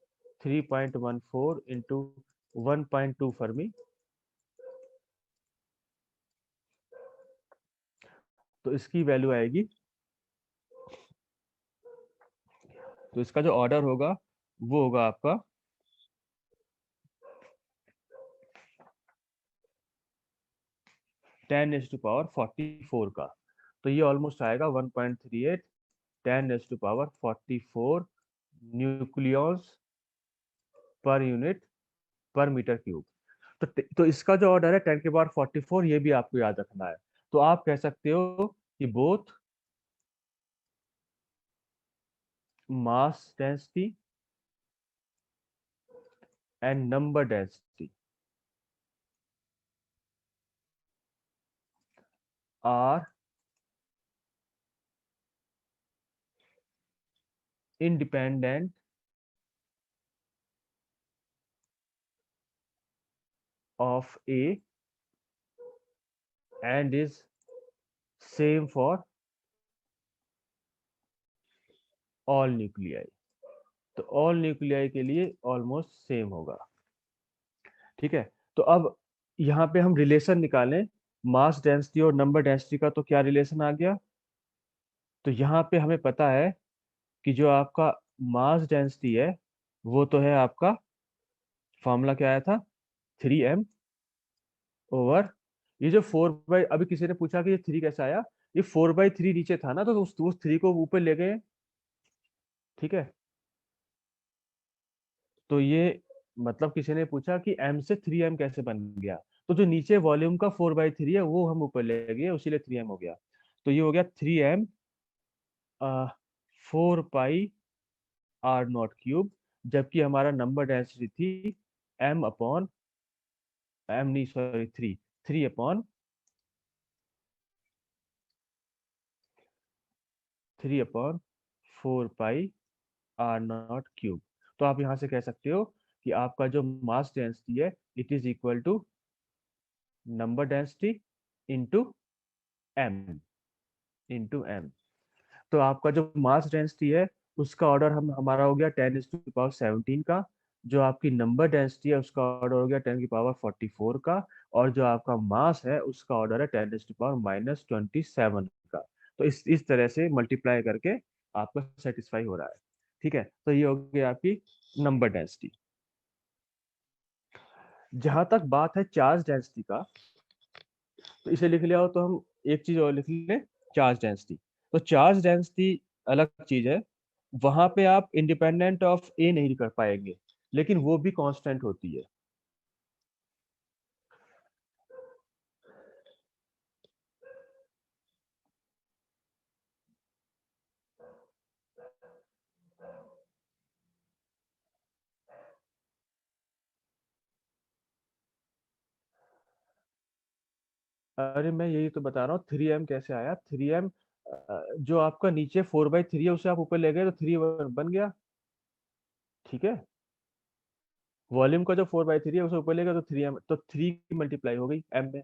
3.14 इंटू 1.2 फर्मी तो इसकी वैल्यू आएगी, तो इसका जो ऑर्डर होगा वो होगा आपका 10⁴ का। तो ये ऑलमोस्ट आएगा 1.38 10⁴ न्यूक्लियॉन्स पर यूनिट पर मीटर क्यूब। तो इसका जो ऑर्डर है 10⁴, ये भी आपको याद रखना है। तो आप कह सकते हो कि both mass density and number density are independent of A and is same for all nuclei। तो all nuclei के लिए ऑलमोस्ट सेम होगा। ठीक है, तो अब यहाँ पे हम रिलेशन निकालें मास डेंसिटी और नंबर डेंसिटी का, तो क्या रिलेशन आ गया? तो यहाँ पे हमें पता है कि जो आपका मास डेंसिटी है वो तो है आपका, फॉर्मूला क्या आया था, 3m ओवर ये जो 4/, अभी किसी ने पूछा कि ये 3 कैसे आया, ये 4/3 नीचे था ना, तो उस 3 को ऊपर ले गए। ठीक है, तो ये मतलब किसी ने पूछा कि m से 3m कैसे बन गया, तो जो नीचे वॉल्यूम का 4/3 है वो हम ऊपर ले गए, उसीलिए 3m हो गया। तो ये हो गया 3m 4πr0³, जबकि हमारा नंबर डेंसिटी थी m अपॉन m नहीं सॉरी 3 अपॉन 4πr0³। तो आप यहां से कह सकते हो कि आपका जो मास डेंसिटी है it is equal to number density into m। तो आपका जो मास डेंसिटी है उसका ऑर्डर हमारा हो गया 10⁻17 का, जो आपकी नंबर डेंसिटी है उसका ऑर्डर हो गया 10⁻44 का, और जो आपका मास है उसका ऑर्डर है 10⁻⁻27 का। तो इस तरह से मल्टीप्लाई करके आपका सेटिस्फाई हो रहा है। ठीक है, तो ये हो गया आपकी नंबर डेंसिटी। जहां तक बात है चार्ज डेंसिटी का, तो इसे लिख लिया हो तो हम एक चीज और लिख लें, चार्ज डेंसिटी। तो चार्ज डेंसिटी अलग चीज है, वहां पे आप इंडिपेंडेंट ऑफ ए नहीं कर पाएंगे, लेकिन वो भी कांस्टेंट होती है। अरे मैं यही तो बता रहा हूँ 3m कैसे आया। 3m जो आपका नीचे 4/3 है उसे आप ऊपर ले गए तो 3 बन गया। ठीक है, वॉल्यूम का जो 4/3 है उसे ऊपर ले गए तो 3m, तो 3 की मल्टीप्लाई हो गई m में।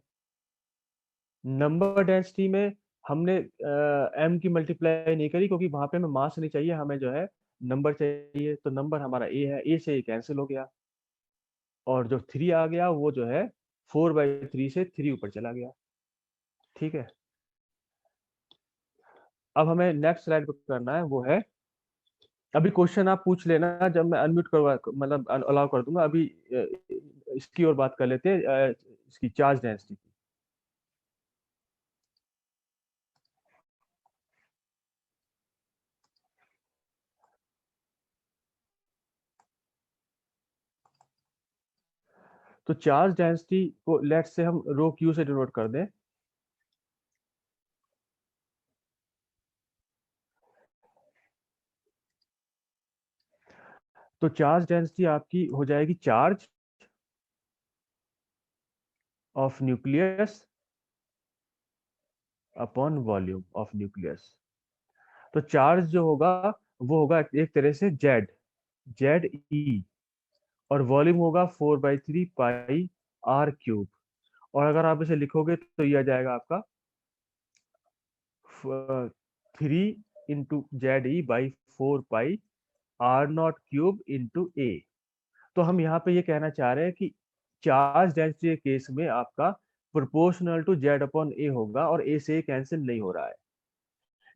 नंबर डेंसिटी में हमने m की मल्टीप्लाई नहीं करी, क्योंकि वहां पे हमें मास नहीं चाहिए, हमें जो है नंबर चाहिए। तो नंबर हमारा a है, a से a कैंसिल हो गया, और जो 3 आ गया वो जो है 4/3 से 3 ऊपर चला गया। ठीक है, अब हमें नेक्स्ट स्लाइड पर करना है, वो है अभी क्वेश्चन आप पूछ लेना जब मैं अनम्यूट करवा मतलब अलाउ कर दूंगा। अभी इसकी और बात कर लेते हैं, इसकी चार्ज डेंसिटी की। तो चार्ज डेंसिटी को लेट से हम रो क्यू से डिनोट कर दें। तो चार्ज डेंसिटी आपकी हो जाएगी charge of nucleus upon volume of nucleus. तो चार्ज जो होगा वो होगा एक तरह से जेड ई, और वॉल्यूम होगा 4/3πr³। और अगर आप इसे लिखोगे तो यह आ जाएगा आपका 3 × ZE/4πr0³ × A। तो हम यहाँ पे ये कहना चाह रहे हैं कि चार्ज डेंसिटी के केस में आपका प्रोपोर्शनल टू जेड अपॉन ए होगा और ए से कैंसिल नहीं हो रहा है।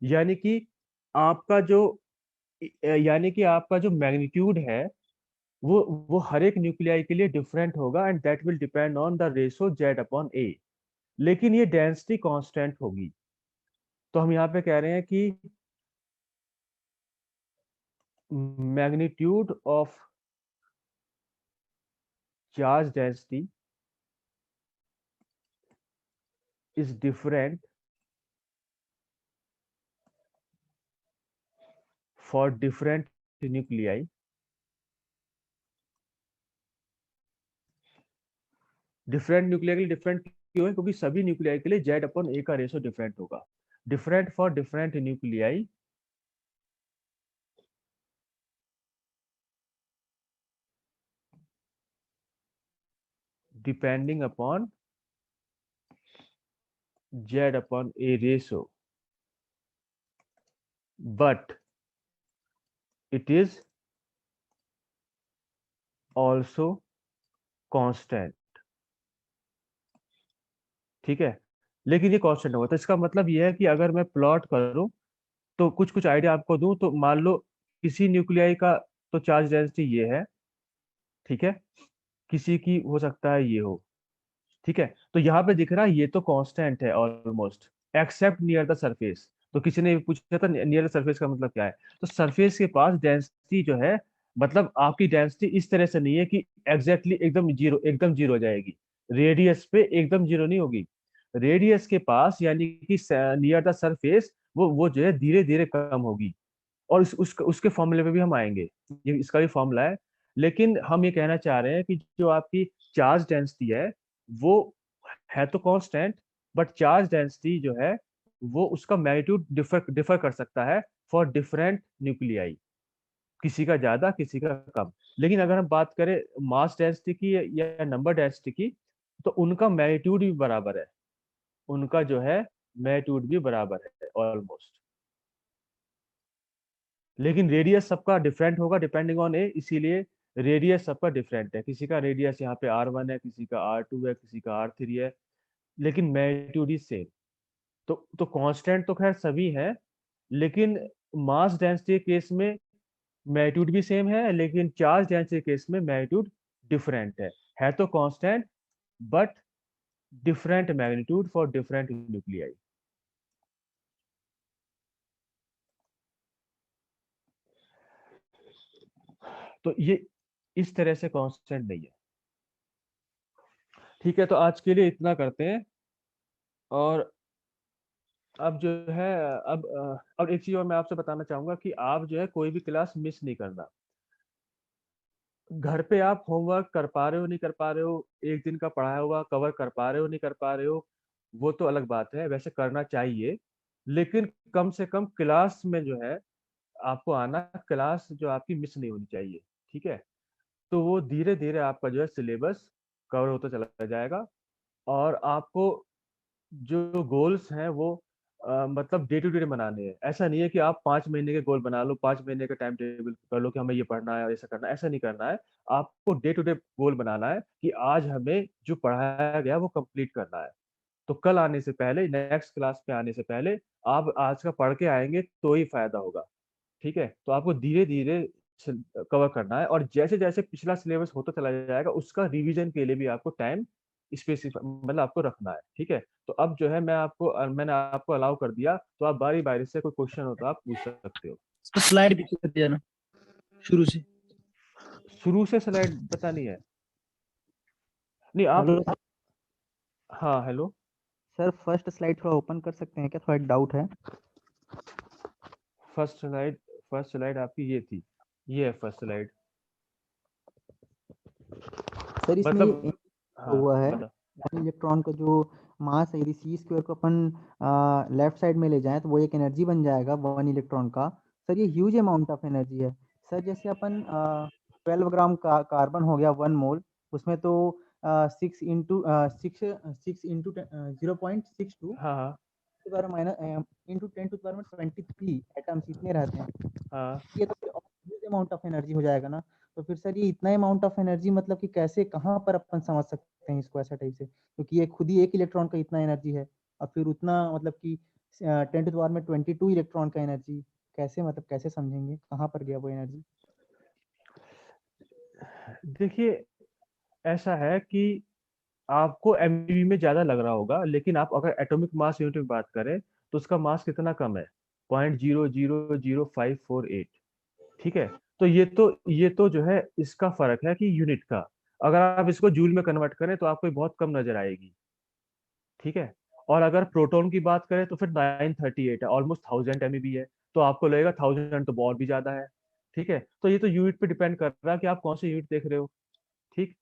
यानी कि आपका जो मैग्नीट्यूड है वो हर एक न्यूक्लियाई के लिए डिफरेंट होगा and that will depend on the ratio Z upon A, लेकिन ये डेंसिटी कांस्टेंट होगी। तो हम यहाँ पे कह रहे हैं कि magnitude of charge density is different for different nuclei. Different nuclei के लिए डिफरेंट क्यों है? क्योंकि सभी न्यूक्लियाई के लिए जेड अपॉन ए का रेशो डिफरेंट होगा। Different for different nuclei depending upon Z upon A ratio, but it is also constant। ठीक है, लेकिन ये कांस्टेंट होगा। तो इसका मतलब ये है कि अगर मैं प्लॉट करूं तो कुछ कुछ आइडिया आपको दूं, तो मान लो किसी न्यूक्लियाई का तो चार्ज डेंसिटी ये है, ठीक है, किसी की हो सकता है ये हो, ठीक है। तो यहाँ पे दिख रहा है ये तो कांस्टेंट है almost except near the surface. तो किसी ने पूछा था नियर द सरफेस का मतलब क्या है, तो सरफेस के पास डेंसिटी जो है, मतलब आपकी डेंसिटी इस तरह से नहीं है कि एग्जैक्टली एकदम जीरो हो जाएगी। रेडियस पे एकदम जीरो नहीं होगी, रेडियस के पास यानी कि नियर द सरफेस वो जो है धीरे धीरे कम होगी। और उसके फॉर्मूले पे भी हम आएंगे, ये इसका भी फॉर्मूला है। लेकिन हम ये कहना चाह रहे हैं कि जो आपकी चार्ज डेंसिटी है वो है तो कांस्टेंट, बट चार्ज डेंसिटी जो है वो उसका मैग्नीट्यूड डिफर कर सकता है फॉर डिफरेंट न्यूक्लियाई, किसी का ज्यादा किसी का कम। लेकिन अगर हम बात करें मास डेंसिटी की या नंबर डेंसिटी की, तो उनका मैग्नीट्यूड भी बराबर है, उनका जो है मैग्नीट्यूड भी बराबर है ऑलमोस्ट। लेकिन रेडियस सबका डिफरेंट होगा डिपेंडिंग ऑन ए, इसीलिए रेडियस सबका डिफरेंट है। किसी का रेडियस यहाँ पे r1 है, किसी का r2 है, किसी का r3 है, लेकिन मैग्नीट्यूड इज सेम। तो कांस्टेंट तो खैर सभी है, लेकिन मास डेंसिटी के केस में मैग्नीट्यूड भी सेम है, लेकिन चार्ज डेंसिटी के केस में मैग्नीट्यूड डिफरेंट है तो constant but different magnitude for different nuclei. तो ये इस तरह से कांस्टेंट नहीं है। ठीक है, तो आज के लिए इतना करते हैं। और अब जो है अब एक चीज और मैं आपसे बताना चाहूंगा कि आप जो है कोई भी क्लास मिस नहीं करना। घर पे आप होमवर्क कर पा रहे हो नहीं कर पा रहे हो, एक दिन का पढ़ाया हुआ कवर कर पा रहे हो नहीं कर पा रहे हो, वो तो अलग बात है, वैसे करना चाहिए। लेकिन कम से कम क्लास में जो है आपको आना, क्लास जो आपकी मिस नहीं होनी चाहिए। ठीक है, तो वो धीरे धीरे आपका जो है सिलेबस कवर होता चला जाएगा। और आपको जो गोल्स हैं वो मतलब डे टू डे बनाने हैं। ऐसा नहीं है कि आप 5 महीने के गोल बना लो, 5 महीने का टाइम टेबल कर लो कि हमें ये पढ़ना है और ऐसा करना है, ऐसा नहीं करना है। आपको डे टू डे गोल बनाना है कि आज हमें जो पढ़ाया गया वो कंप्लीट करना है। तो कल आने से पहले, नेक्स्ट क्लास पे आने से पहले आप आज का पढ़ के आएंगे तो ही फायदा होगा। ठीक है, तो आपको धीरे धीरे कवर करना है, और जैसे जैसे पिछला सिलेबस होता चला जाएगा उसका रिवीजन के लिए भी आपको टाइम स्पेसिफाई मतलब आपको रखना है। ठीक है, तो अब जो है मैंने आपको अलाउ कर दिया, तो आप बारी बारी से कोई क्वेश्चन हो तो आप पूछ सकते हो। स्लाइड भी कर दिया ना शुरू से स्लाइड बतानी है? नहीं आप हेलो हाँ हेलो सर, फर्स्ट स्लाइड थोड़ा ओपन कर सकते हैं क्या? थोड़ा एक डाउट है। फर्स्ट स्लाइड आपकी ये थी, ये है फर्स्ट स्लाइड। सर इसमें मतलब ये हाँ हुआ है बता। वन इलेक्ट्रॉन का जो मास है, यदि सी स्क्वायर को अपन लेफ्ट साइड में ले जाएं तो वो एक एनर्जी बन जाएगा वन इलेक्ट्रॉन का। सर ये ह्यूज अमाउंट ऑफ एनर्जी है। सर जैसे अपन 12 ग्राम का कार्बन हो गया 1 मोल, उसमें तो 6 इंटू 0.62 हाँ हाँ इंटू 10⁻23 एटम्स इतने रहते हैं। हाँ ये तो ह्यूज अमाउंट ऑफ एनर्जी हो जाएगा ना। तो फिर सर ये इतना अमाउंट ऑफ एनर्जी मतलब कि कैसे कहाँ पर अपन समझ सकते हैं इसको ऐसा टाइप से, क्योंकि ये खुद ही एक इलेक्ट्रॉन का इतना एनर्जी है और फिर उतना मतलब कि 10 टू द पावर में 22 इलेक्ट्रॉन का एनर्जी कैसे, मतलब कैसे समझेंगे कहाँ पर गया वो एनर्जी? देखिए ऐसा है कि आपको एमईवी में ज्यादा लग रहा होगा, लेकिन आप अगर एटॉमिक मास यूनिट में बात करें तो उसका मास कितना कम है, 0.00548। ठीक है, तो ये तो जो है इसका फर्क है कि यूनिट का। अगर आप इसको जूल में कन्वर्ट करें तो आपको ये बहुत कम नजर आएगी। ठीक है, और अगर प्रोटॉन की बात करें तो फिर 938 है, ऑलमोस्ट 1000 MeV है, तो आपको लगेगा 1000 तो बहुत भी ज्यादा है। ठीक है, तो ये तो यूनिट पे डिपेंड कर रहा है कि आप कौन से यूनिट देख रहे हो। ठीक,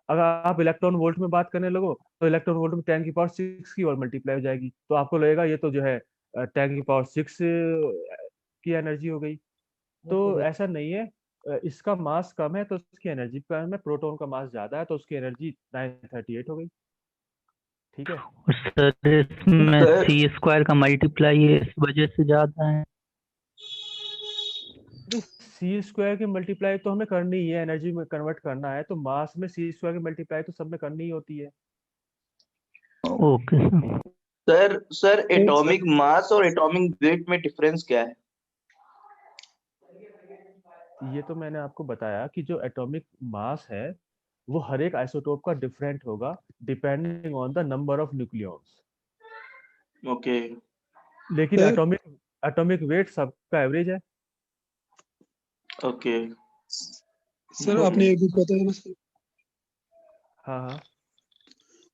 अगर आप इलेक्ट्रॉन वोल्ट में बात करने लगो तो इलेक्ट्रॉन वोल्ट में 10⁶ की और मल्टीप्लाई हो जाएगी, तो आपको लगेगा ये तो जो है 10⁶ की एनर्जी हो गई। तो ऐसा नहीं है, इसका मास कम है तो उसकी एनर्जी कम है, प्रोटॉन का मास ज्यादा है तो उसकी एनर्जी 938 हो गई। ठीक है सर इसमें सर सी स्क्वायर का मल्टीप्लाई इस वजह से ज्यादा है। सी स्क्वायर की मल्टीप्लाई तो हमें करनी ही है, एनर्जी में कन्वर्ट करना है तो मास में सी स्क्वायर की मल्टीप्लाई तो सब में करनी ही होती है। Okay sir. Sir atomic mass और एटॉमिक वेट में डिफरेंस क्या है? ये तो मैंने आपको बताया कि जो एटॉमिक मास है वो हर एक आइसोटोप का डिफरेंट होगा depending on the number of nucleons. Okay लेकिन सर एटॉमिक वेट सबका एवरेज है। ओके सर आपने एक भी बताया ना सर, हाँ हाँ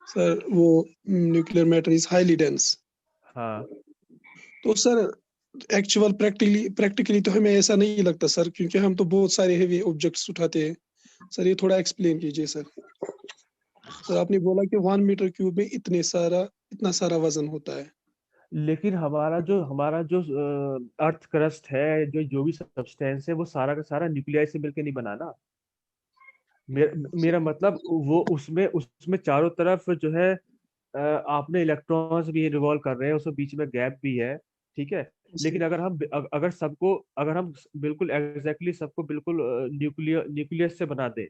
सर वो nuclear matter is highly dense. हाँ, तो सर एक्चुअल प्रैक्टिकली तो हमें ऐसा नहीं लगता सर, क्योंकि हम तो बहुत सारे हेवी ऑब्जेक्ट्स उठाते हैं। सर ये थोड़ा एक्सप्लेन कीजिए सर। सर आपने बोला कि 1 मीटर क्यूब में इतना सारा वजन होता है। लेकिन हमारा जो अर्थ क्रस्ट है, जो जो भी सब्सटेंस है वो सारा का सारा न्यूक्लियाई से मिलकर नहीं बना ना। मेरा मतलब वो उसमें उसमें चारों तरफ जो है आपने इलेक्ट्रॉन्स भी रिवॉल्व कर रहे हैं, उसमें बीच में गैप भी है। ठीक है, लेकिन अगर हम बिल्कुल एग्जैक्टली सबको बिल्कुल न्यूक्लियस से बना दे,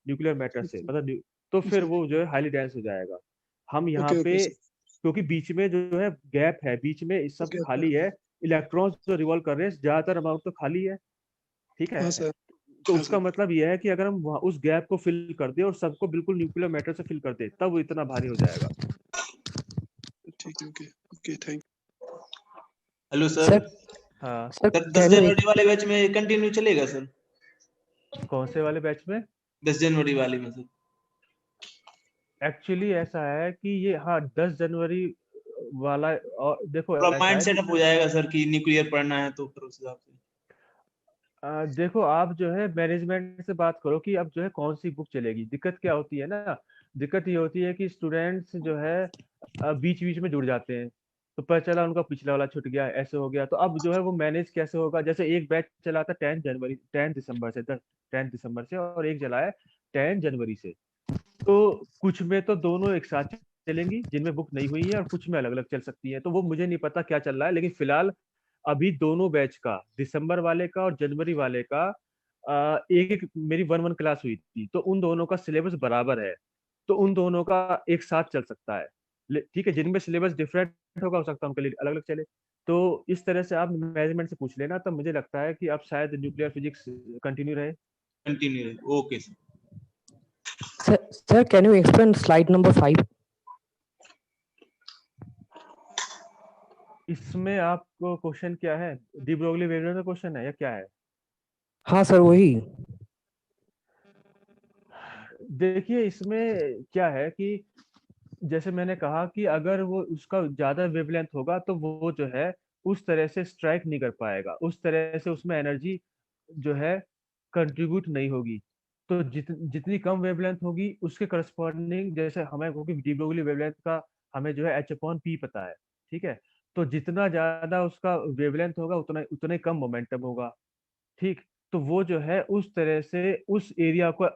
न्यूक्लियर मैटर से मतलब तो फिर वो जो है हाईली डेंस हो जाएगा। हम यहाँ ओके ओके पे सर। क्योंकि बीच में जो है गैप है, बीच में सब ओके खाली है, इलेक्ट्रॉन्स जो रिवॉल्व कर रहे हैं ज्यादातर अमाउंट तो खाली है। ठीक हाँ है, सर तो हाँ उसका सर मतलब यह है कि अगर हम वहाँ उस गैप को फिल कर दे और सबको बिल्कुल न्यूक्लियर मैटर से फिल कर दे तब वो इतना भारी हो जाएगा। ठीक है। Okay okay thank hello sir. Sir हाँ, सर सर 10 कैन यू जनवरी वाले बैच में कंटिन्यू चलेगा सर? कौन से वाले बैच में? 10 जनवरी वाले में सर। एक्चुअली ऐसा है कि ये, हाँ 10 जनवरी वाला, और देखो पूरा ऐसा माइंड है कि सेटअप हो जाएगा सर कि न्यूक्लियर पढ़ना है तो फिर उस हिसाब से। देखो आप जो है मैनेजमेंट से बात करो कि अब जो है कौन सी बुक चलेगी। दिक्कत क्या होती है ना, दिक्कत ये होती है कि स्टूडेंट्स जो है बीच बीच में जुड़ जाते हैं, तो पता चला उनका पिछला वाला छूट गया, ऐसे हो गया, तो अब जो है वो मैनेज कैसे होगा। जैसे एक बैच चला था 10 दिसंबर से 10 दिसंबर से, और एक चला है 10 जनवरी से। तो कुछ में तो दोनों एक साथ चलेंगी जिनमें बुक नहीं हुई है, और कुछ में अलग अलग चल सकती है। तो वो मुझे नहीं पता क्या चल रहा है, लेकिन फिलहाल अभी दोनों बैच का, दिसंबर वाले का और जनवरी वाले का, एक एक मेरी 1 1 क्लास हुई थी, तो उन दोनों का सिलेबस बराबर है, तो उन दोनों का एक साथ चल सकता है। ठीक है, जिनमें सिलेबस डिफरेंट होगा हो सकता है उनके लिए अलग अलग चले। तो इस तरह से आप मैनेजमेंट से पूछ लेना, तो मुझे लगता है कि अब शायद न्यूक्लियर फिजिक्स कंटिन्यू रहे। कंटिन्यू रहे, okay sir. Sir can you explain slide number 5? इसमें आपको क्वेश्चन क्या है, डी ब्रोगली वेवलेंथ का क्वेश्चन है या क्या है? हाँ सर वही। देखिए इसमें क्या है कि जैसे मैंने कहा कि अगर वो उसका ज्यादा वेवलेंथ होगा तो वो जो है उस तरह से स्ट्राइक नहीं कर पाएगा, उस तरह से उसमें एनर्जी जो है कंट्रीब्यूट नहीं होगी। तो जितनी कम वेवलेंथ होगी उसके करस्पॉन्डिंग, जैसे हमें क्योंकि डी ब्रोगली वेवलेंथ का हमें जो है h/p पता है। ठीक है, तो जितना ज्यादा उसका वेवलेंथ होगा उतना उतना ही कम मोमेंटम होगा। ठीक, तो वो जो है उस तरह से उस एरिया को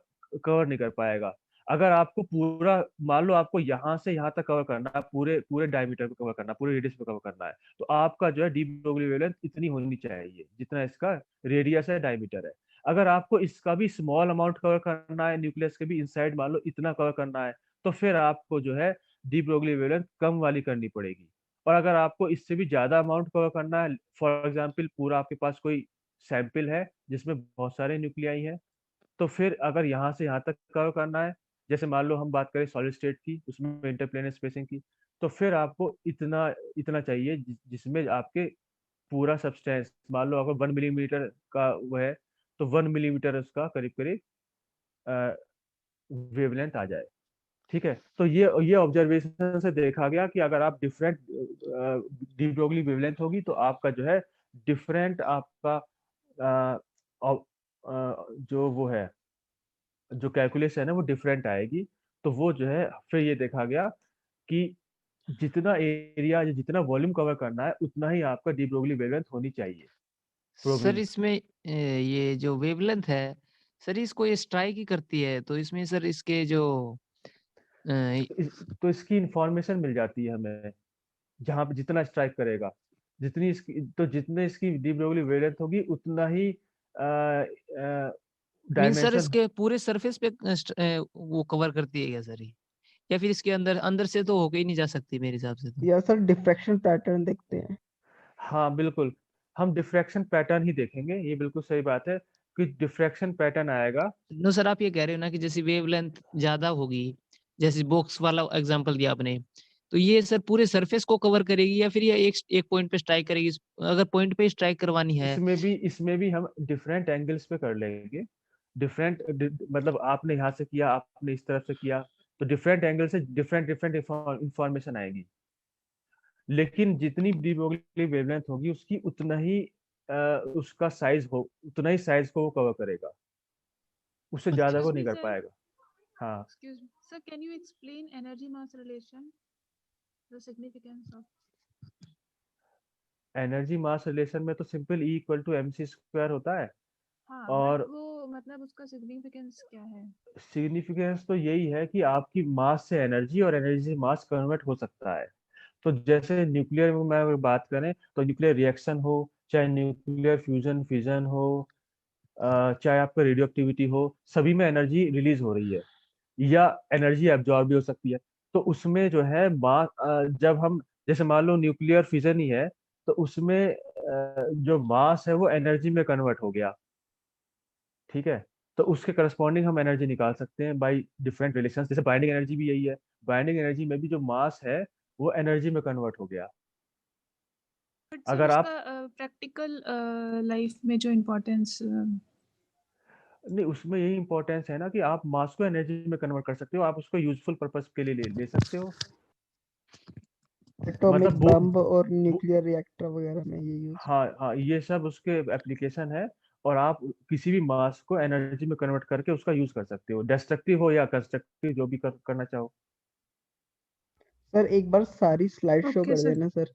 कवर नहीं कर पाएगा। अगर आपको पूरा, मान लो आपको यहाँ से यहाँ तक कवर करना है, पूरे पूरे डायमीटर पे कवर करना है, पूरे रेडियस पे कवर करना है, तो आपका जो है डी ब्रोगली वेवलेंथ इतनी होनी चाहिए जितना इसका रेडियस है, डायमीटर है। अगर आपको इसका भी स्मॉल अमाउंट कवर करना है, न्यूक्लियस के भी इनसाइड मान लो इतना कवर करना है, तो फिर आपको जो है डी ब्रोगली वेवलेंथ कम वाली करनी पड़ेगी। और अगर आपको इससे भी ज्यादा अमाउंट कवर करना है, फॉर एग्जाम्पल पूरा आपके पास कोई सैंपल है जिसमें बहुत सारे न्यूक्लियाई हैं, तो फिर अगर यहाँ से यहाँ तक कवर करना है, जैसे मान लो हम बात करें सॉलिड स्टेट की, उसमें इंटरप्लेनर स्पेसिंग की, तो फिर आपको इतना इतना चाहिए जिसमें आपके पूरा सब्सटेंस, मान लो अगर 1 मिलीमीटर का वो है, तो 1 मिलीमीटर उसका करीब करीब वेवलेंथ आ जाए। ठीक है, तो ये ऑब्जर्वेशन से देखा गया कि अगर आप डिफरेंट डी ब्रोगली वेवलेंथ होगी तो आपका जो है डिफरेंट आपका जो वो है, जो कैलकुलेशन है वो डिफरेंट आएगी। तो वो जो है फिर ये देखा गया कि जितना एरिया या जितना वॉल्यूम कवर करना है उतना ही आपका डी ब्रोगली वेवलेंथ होनी चाहिए। सर इसमें ये जो वेवलेंथ है सर, इसको ये स्ट्राइक ही करती है, तो इसमें सर इसके जो तो इसकी इंफॉर्मेशन मिल जाती है हमें, जहाँ पे जितना स्ट्राइक करेगा, जितने इसकी डी ब्रोगली वेवलेंथ होगी उतना ही मीन सर डायमेंशन। इसके पूरे सरफेस पे वो कवर करती है क्या सर ये? या फिर इसके अंदर अंदर से तो होके ही नहीं जा सकती मेरे हिसाब से तो। या सर डिफ्रैक्शन पैटर्न देखते हैं। हाँ बिल्कुल, हम डिफ्रैक्शन पैटर्न ही देखेंगे, ये बिल्कुल सही बात है कि डिफ्रैक्शन पैटर्न आएगा। नो सर, आप ये कह रहे हो ना कि जैसे वेवलेंथ ज्यादा होगी, जैसे बॉक्स वाला एग्जांपल दिया आपने, तो ये सर पूरे सरफेस को कवर करेगी या फिर ये एक पॉइंट पे स्ट्राइक करेगी? अगर पॉइंट पे स्ट्राइक करवानी है इसमें भी हम डिफरेंट एंगल्स पे कर लेंगे। डिफरेंट मतलब आपने यहाँ से किया, आपने इस तरफ से किया, तो डिफरेंट एंगल से डिफरेंट इंफॉर्मेशन आएगी। लेकिन जितनी डी ब्रोगली वेवलेंथ होगी उसकी उतना ही उसका साइज हो, उतना ही साइज को वो कवर करेगा, उससे ज्यादा को नहीं कर पाएगा। हाँ Excuse me. Sir, can you explain energy mass relation? The significance of. Energy mass relation में तो simple E equal to mc² होता है। हाँ, और वो मतलब उसका सिग्निफिकेंस क्या है? सिग्निफिकेंस तो यही है कि आपकी मास से एनर्जी और एनर्जी से मास कन्वर्ट हो सकता है। तो जैसे न्यूक्लियर में अगर बात करें तो न्यूक्लियर रिएक्शन हो, चाहे न्यूक्लियर फ्यूजन फिजन हो, चाहे आपका रेडियो एक्टिविटी हो, सभी में एनर्जी रिलीज हो रही है या एनर्जी एब्जॉर्ब भी हो सकती है। तो उसमें जो है जब हम जैसे मान लो न्यूक्लियर फिजन ही है, तो उसमें जो मास है वो एनर्जी में कन्वर्ट हो गया। ठीक है, तो उसके करस्पॉन्डिंग हम एनर्जी निकाल सकते हैं बाय डिफरेंट रिलेशंस। जैसे बाइंडिंग एनर्जी भी यही है, बाइंडिंग एनर्जी में भी जो मास है वो एनर्जी में कन्वर्ट हो गया। अगर आप प्रैक्टिकल लाइफ में जो इम्पोर्टेंस नहीं, उसमें यही इंपॉर्टेंस है ना कि आप मास को एनर्जी में कन्वर्ट कर सकते हो, आप उसको यूजफुल पर्पस के लिए ले सकते हो। एटॉमिक बम और न्यूक्लियर रिएक्टर वगैरह में ये यूज। हाँ, ये सब उसके एप्लीकेशन है, और आप किसी भी मास को एनर्जी में कन्वर्ट करके उसका यूज कर सकते हो, डिस्ट्रक्टिव हो या कंस्ट्रक्टिव, जो भी करना चाहो। सर एक बार सारी स्लाइड शो कर देना सर।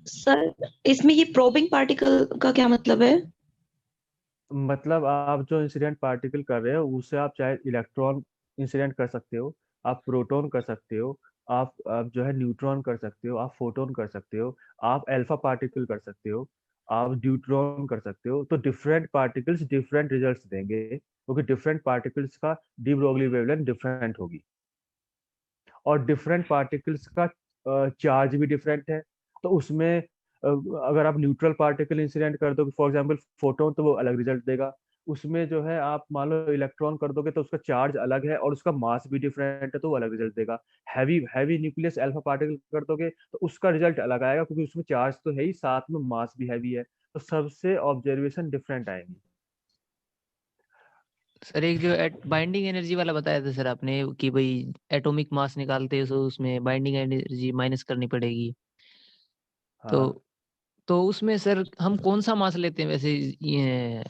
सर इसमें ये प्रोबिंग पार्टिकल का क्या मतलब है? मतलब आप जो इंसिडेंट पार्टिकल कर रहे हो उससे आप चाहे इलेक्ट्रॉन इंसिडेंट कर सकते हो, आप प्रोटॉन कर सकते हो, आप जो है न्यूट्रॉन कर सकते हो, आप फोटोन कर सकते हो, आप अल्फा पार्टिकल कर सकते हो, आप ड्यूट्रॉन कर सकते हो। तो डिफरेंट पार्टिकल्स डिफरेंट रिजल्ट्स देंगे, क्योंकि डिफरेंट पार्टिकल्स का डी ब्रोगली वेवलेंथ डिफरेंट होगी, और डिफरेंट पार्टिकल्स का चार्ज भी डिफरेंट है। तो उसमें अगर आप न्यूट्रल पार्टिकल इंसिडेंट कर दोगे, फॉर एग्जांपल फोटोन, तो वो अलग रिजल्ट देगा। उसमें जो है आप मान लो इलेक्ट्रॉन कर दोगे तो उसका चार्ज अलग है और उसका मास भी डिफरेंट है, तो वो अलग रिजल्ट देगा। हैवी न्यूक्लियस अल्फा पार्टिकल कर दोगे तो उसका रिजल्ट अलग आएगा, क्योंकि उसमें चार्ज तो है ही, साथ में मास भी हैवी है, तो सबसे ऑब्जर्वेशन डिफरेंट आएंगी। सर एक जो बाइंडिंग एनर्जी वाला बताया था सर आपने कि भाई एटॉमिक मास निकालते हैं तो उसमें बाइंडिंग एनर्जी माइनस करनी पड़ेगी। हाँ। तो उसमें सर हम कौन सा मास लेते हैं वैसे? ये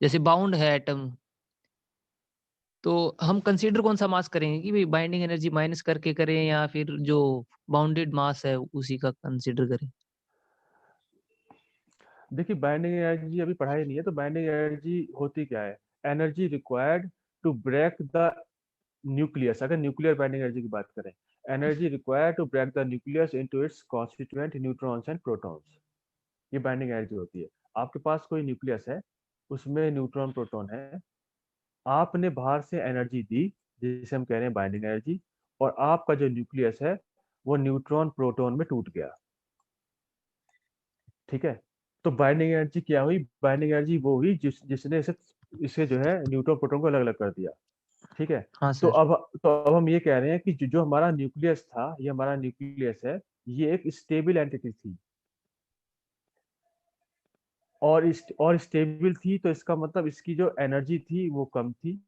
जैसे बाउंड है एटम, तो हम कंसीडर कौन सा मास करेंगे कि भाई बाइंडिंग एनर्जी माइनस करके करें या फिर जो बाउंडेड मास है उसी का कंसीडर करें? देखिए बाइंडिंग एनर्जी अभी पढ़ाई नहीं है, तो बाइंडिंग एनर्जी होती क्या है? Energy required to break the nucleus. अगर न्यूक्लियर बाइंडिंग एनर्जी की बात करें, energy required to break the nucleus into its constituent neutrons and protons, ये बाइंडिंग एनर्जी होती है। आपके पास कोई न्यूक्लियस है, उसमें न्यूट्रॉन प्रोटॉन है, आपने बाहर से एनर्जी दी जिसे हम कह रहे हैं बाइंडिंग एनर्जी, और आपका जो न्यूक्लियस है वो न्यूट्रॉन प्रोटॉन में टूट गया। ठीक है, तो बाइंडिंग एनर्जी क्या हुई? बाइंडिंग एनर्जी वो हुई जिसने इसे जो है न्यूट्रॉन प्रोटॉन को अलग अलग कर दिया। ठीक है, हाँ तो सर। अब हम ये कह रहे हैं कि जो हमारा न्यूक्लियस था, ये हमारा न्यूक्लियस है, ये एक स्टेबल एंटिटी थी, और स्टेबल थी, तो इसका मतलब इसकी जो एनर्जी थी वो कम थी,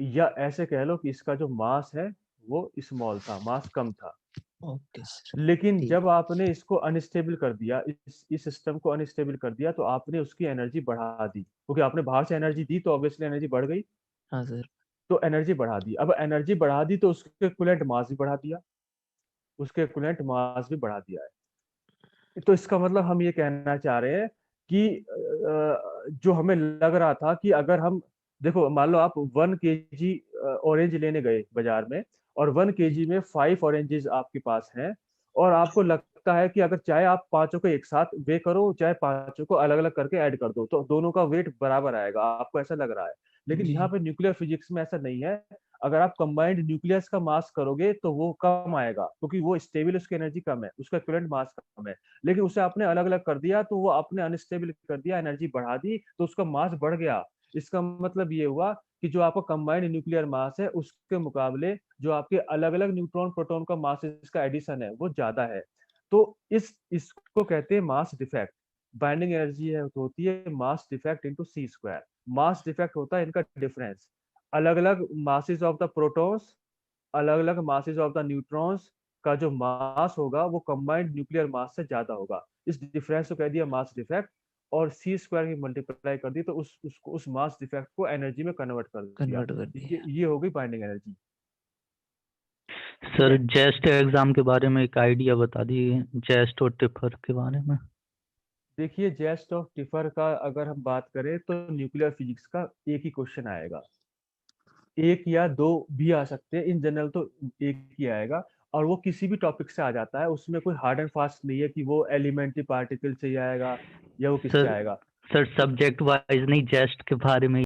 या ऐसे कह लो कि इसका जो मास है वो स्मॉल था, मास कम था। Okay sir. लेकिन ठीक। जब आपने इसको अनस्टेबल कर दिया, इस सिस्टम को अनस्टेबल कर दिया, तो आपने उसकी एनर्जी बढ़ा दी, क्योंकि आपने बाहर से एनर्जी दी तो ऑब्वियसली एनर्जी बढ़ गई। हाँ सर। तो एनर्जी बढ़ा दी, अब एनर्जी बढ़ा दी तो उसके इक्विवेलेंट मास भी बढ़ा दिया, उसके इक्विवेलेंट मास भी बढ़ा दिया है। तो इसका मतलब हम ये कहना चाह रहे हैं कि जो हमें लग रहा था कि अगर हम देखो, मान लो आप 1 kg ऑरेंज लेने गए बाजार में, और 1 kg में 5 ऑरेंजेस आपके पास हैं, और आपको लगता है कि अगर चाहे आप पांचों को एक साथ वे करो, चाहे पांचों को अलग अलग करके ऐड कर दो, तो दोनों का वेट बराबर आएगा, आपको ऐसा लग रहा है। लेकिन जी। यहाँ पे न्यूक्लियर फिजिक्स में ऐसा नहीं है। अगर आप कंबाइंड न्यूक्लियस का मास करोगे तो वो कम आएगा, क्योंकि वो स्टेबल, उसकी एनर्जी कम है, उसका इक्विवेलेंट मास कम है। लेकिन उसे आपने अलग अलग कर दिया, तो वो आपने अनस्टेबल कर दिया, एनर्जी बढ़ा दी, तो उसका मास बढ़ गया। इसका मतलब ये हुआ कि जो आपका कंबाइंड न्यूक्लियर मास है, उसके मुकाबले जो आपके अलग अलग न्यूट्रॉन प्रोटॉन का मास, इसका एडिशन है, वो ज्यादा है। तो इसको कहते हैं मास डिफेक्ट। बाइंडिंग एनर्जी है तो होती है मास डिफेक्ट इनटू सी स्क्वायर। मास डिफेक्ट होता है इनका डिफरेंस, अलग अलग मासेस ऑफ द प्रोटॉन्स, अलग अलग मासेस ऑफ द न्यूट्रॉन्स का जो मास होगा वो कंबाइंड न्यूक्लियर मास से ज्यादा होगा। इस डिफरेंस को कह दिया मास डिफेक्ट, और सी स्क्वायर की मल्टीप्लाई कर दी, तो उस मास डिफेक्ट को एनर्जी में कन्वर्ट कर दिया। कन्वर्ट कर दिया। ये हो गई बाइंडिंग एनर्जी। सर जेस्ट एग्जाम के बारे में एक आइडिया बता दीजिए, जेस्ट और टिफर के बारे में। देखिए, जेस्ट और टिफर का अगर हम बात करें तो न्यूक्लियर फिजिक्स का एक ही क्वेश्चन आएगा, एक या दो भी आ सकते हैं, इन जनरल तो एक ही आएगा, और वो किसी भी टॉपिक से आ जाता है। उसमें कोई हार्ड एंड फास्ट नहीं है कि वो एलिमेंट्री पार्टिकल से ही आएगा या वो किससे सर आएगा। सर सब्जेक्ट वाइज नहीं, जेस्ट के बारे में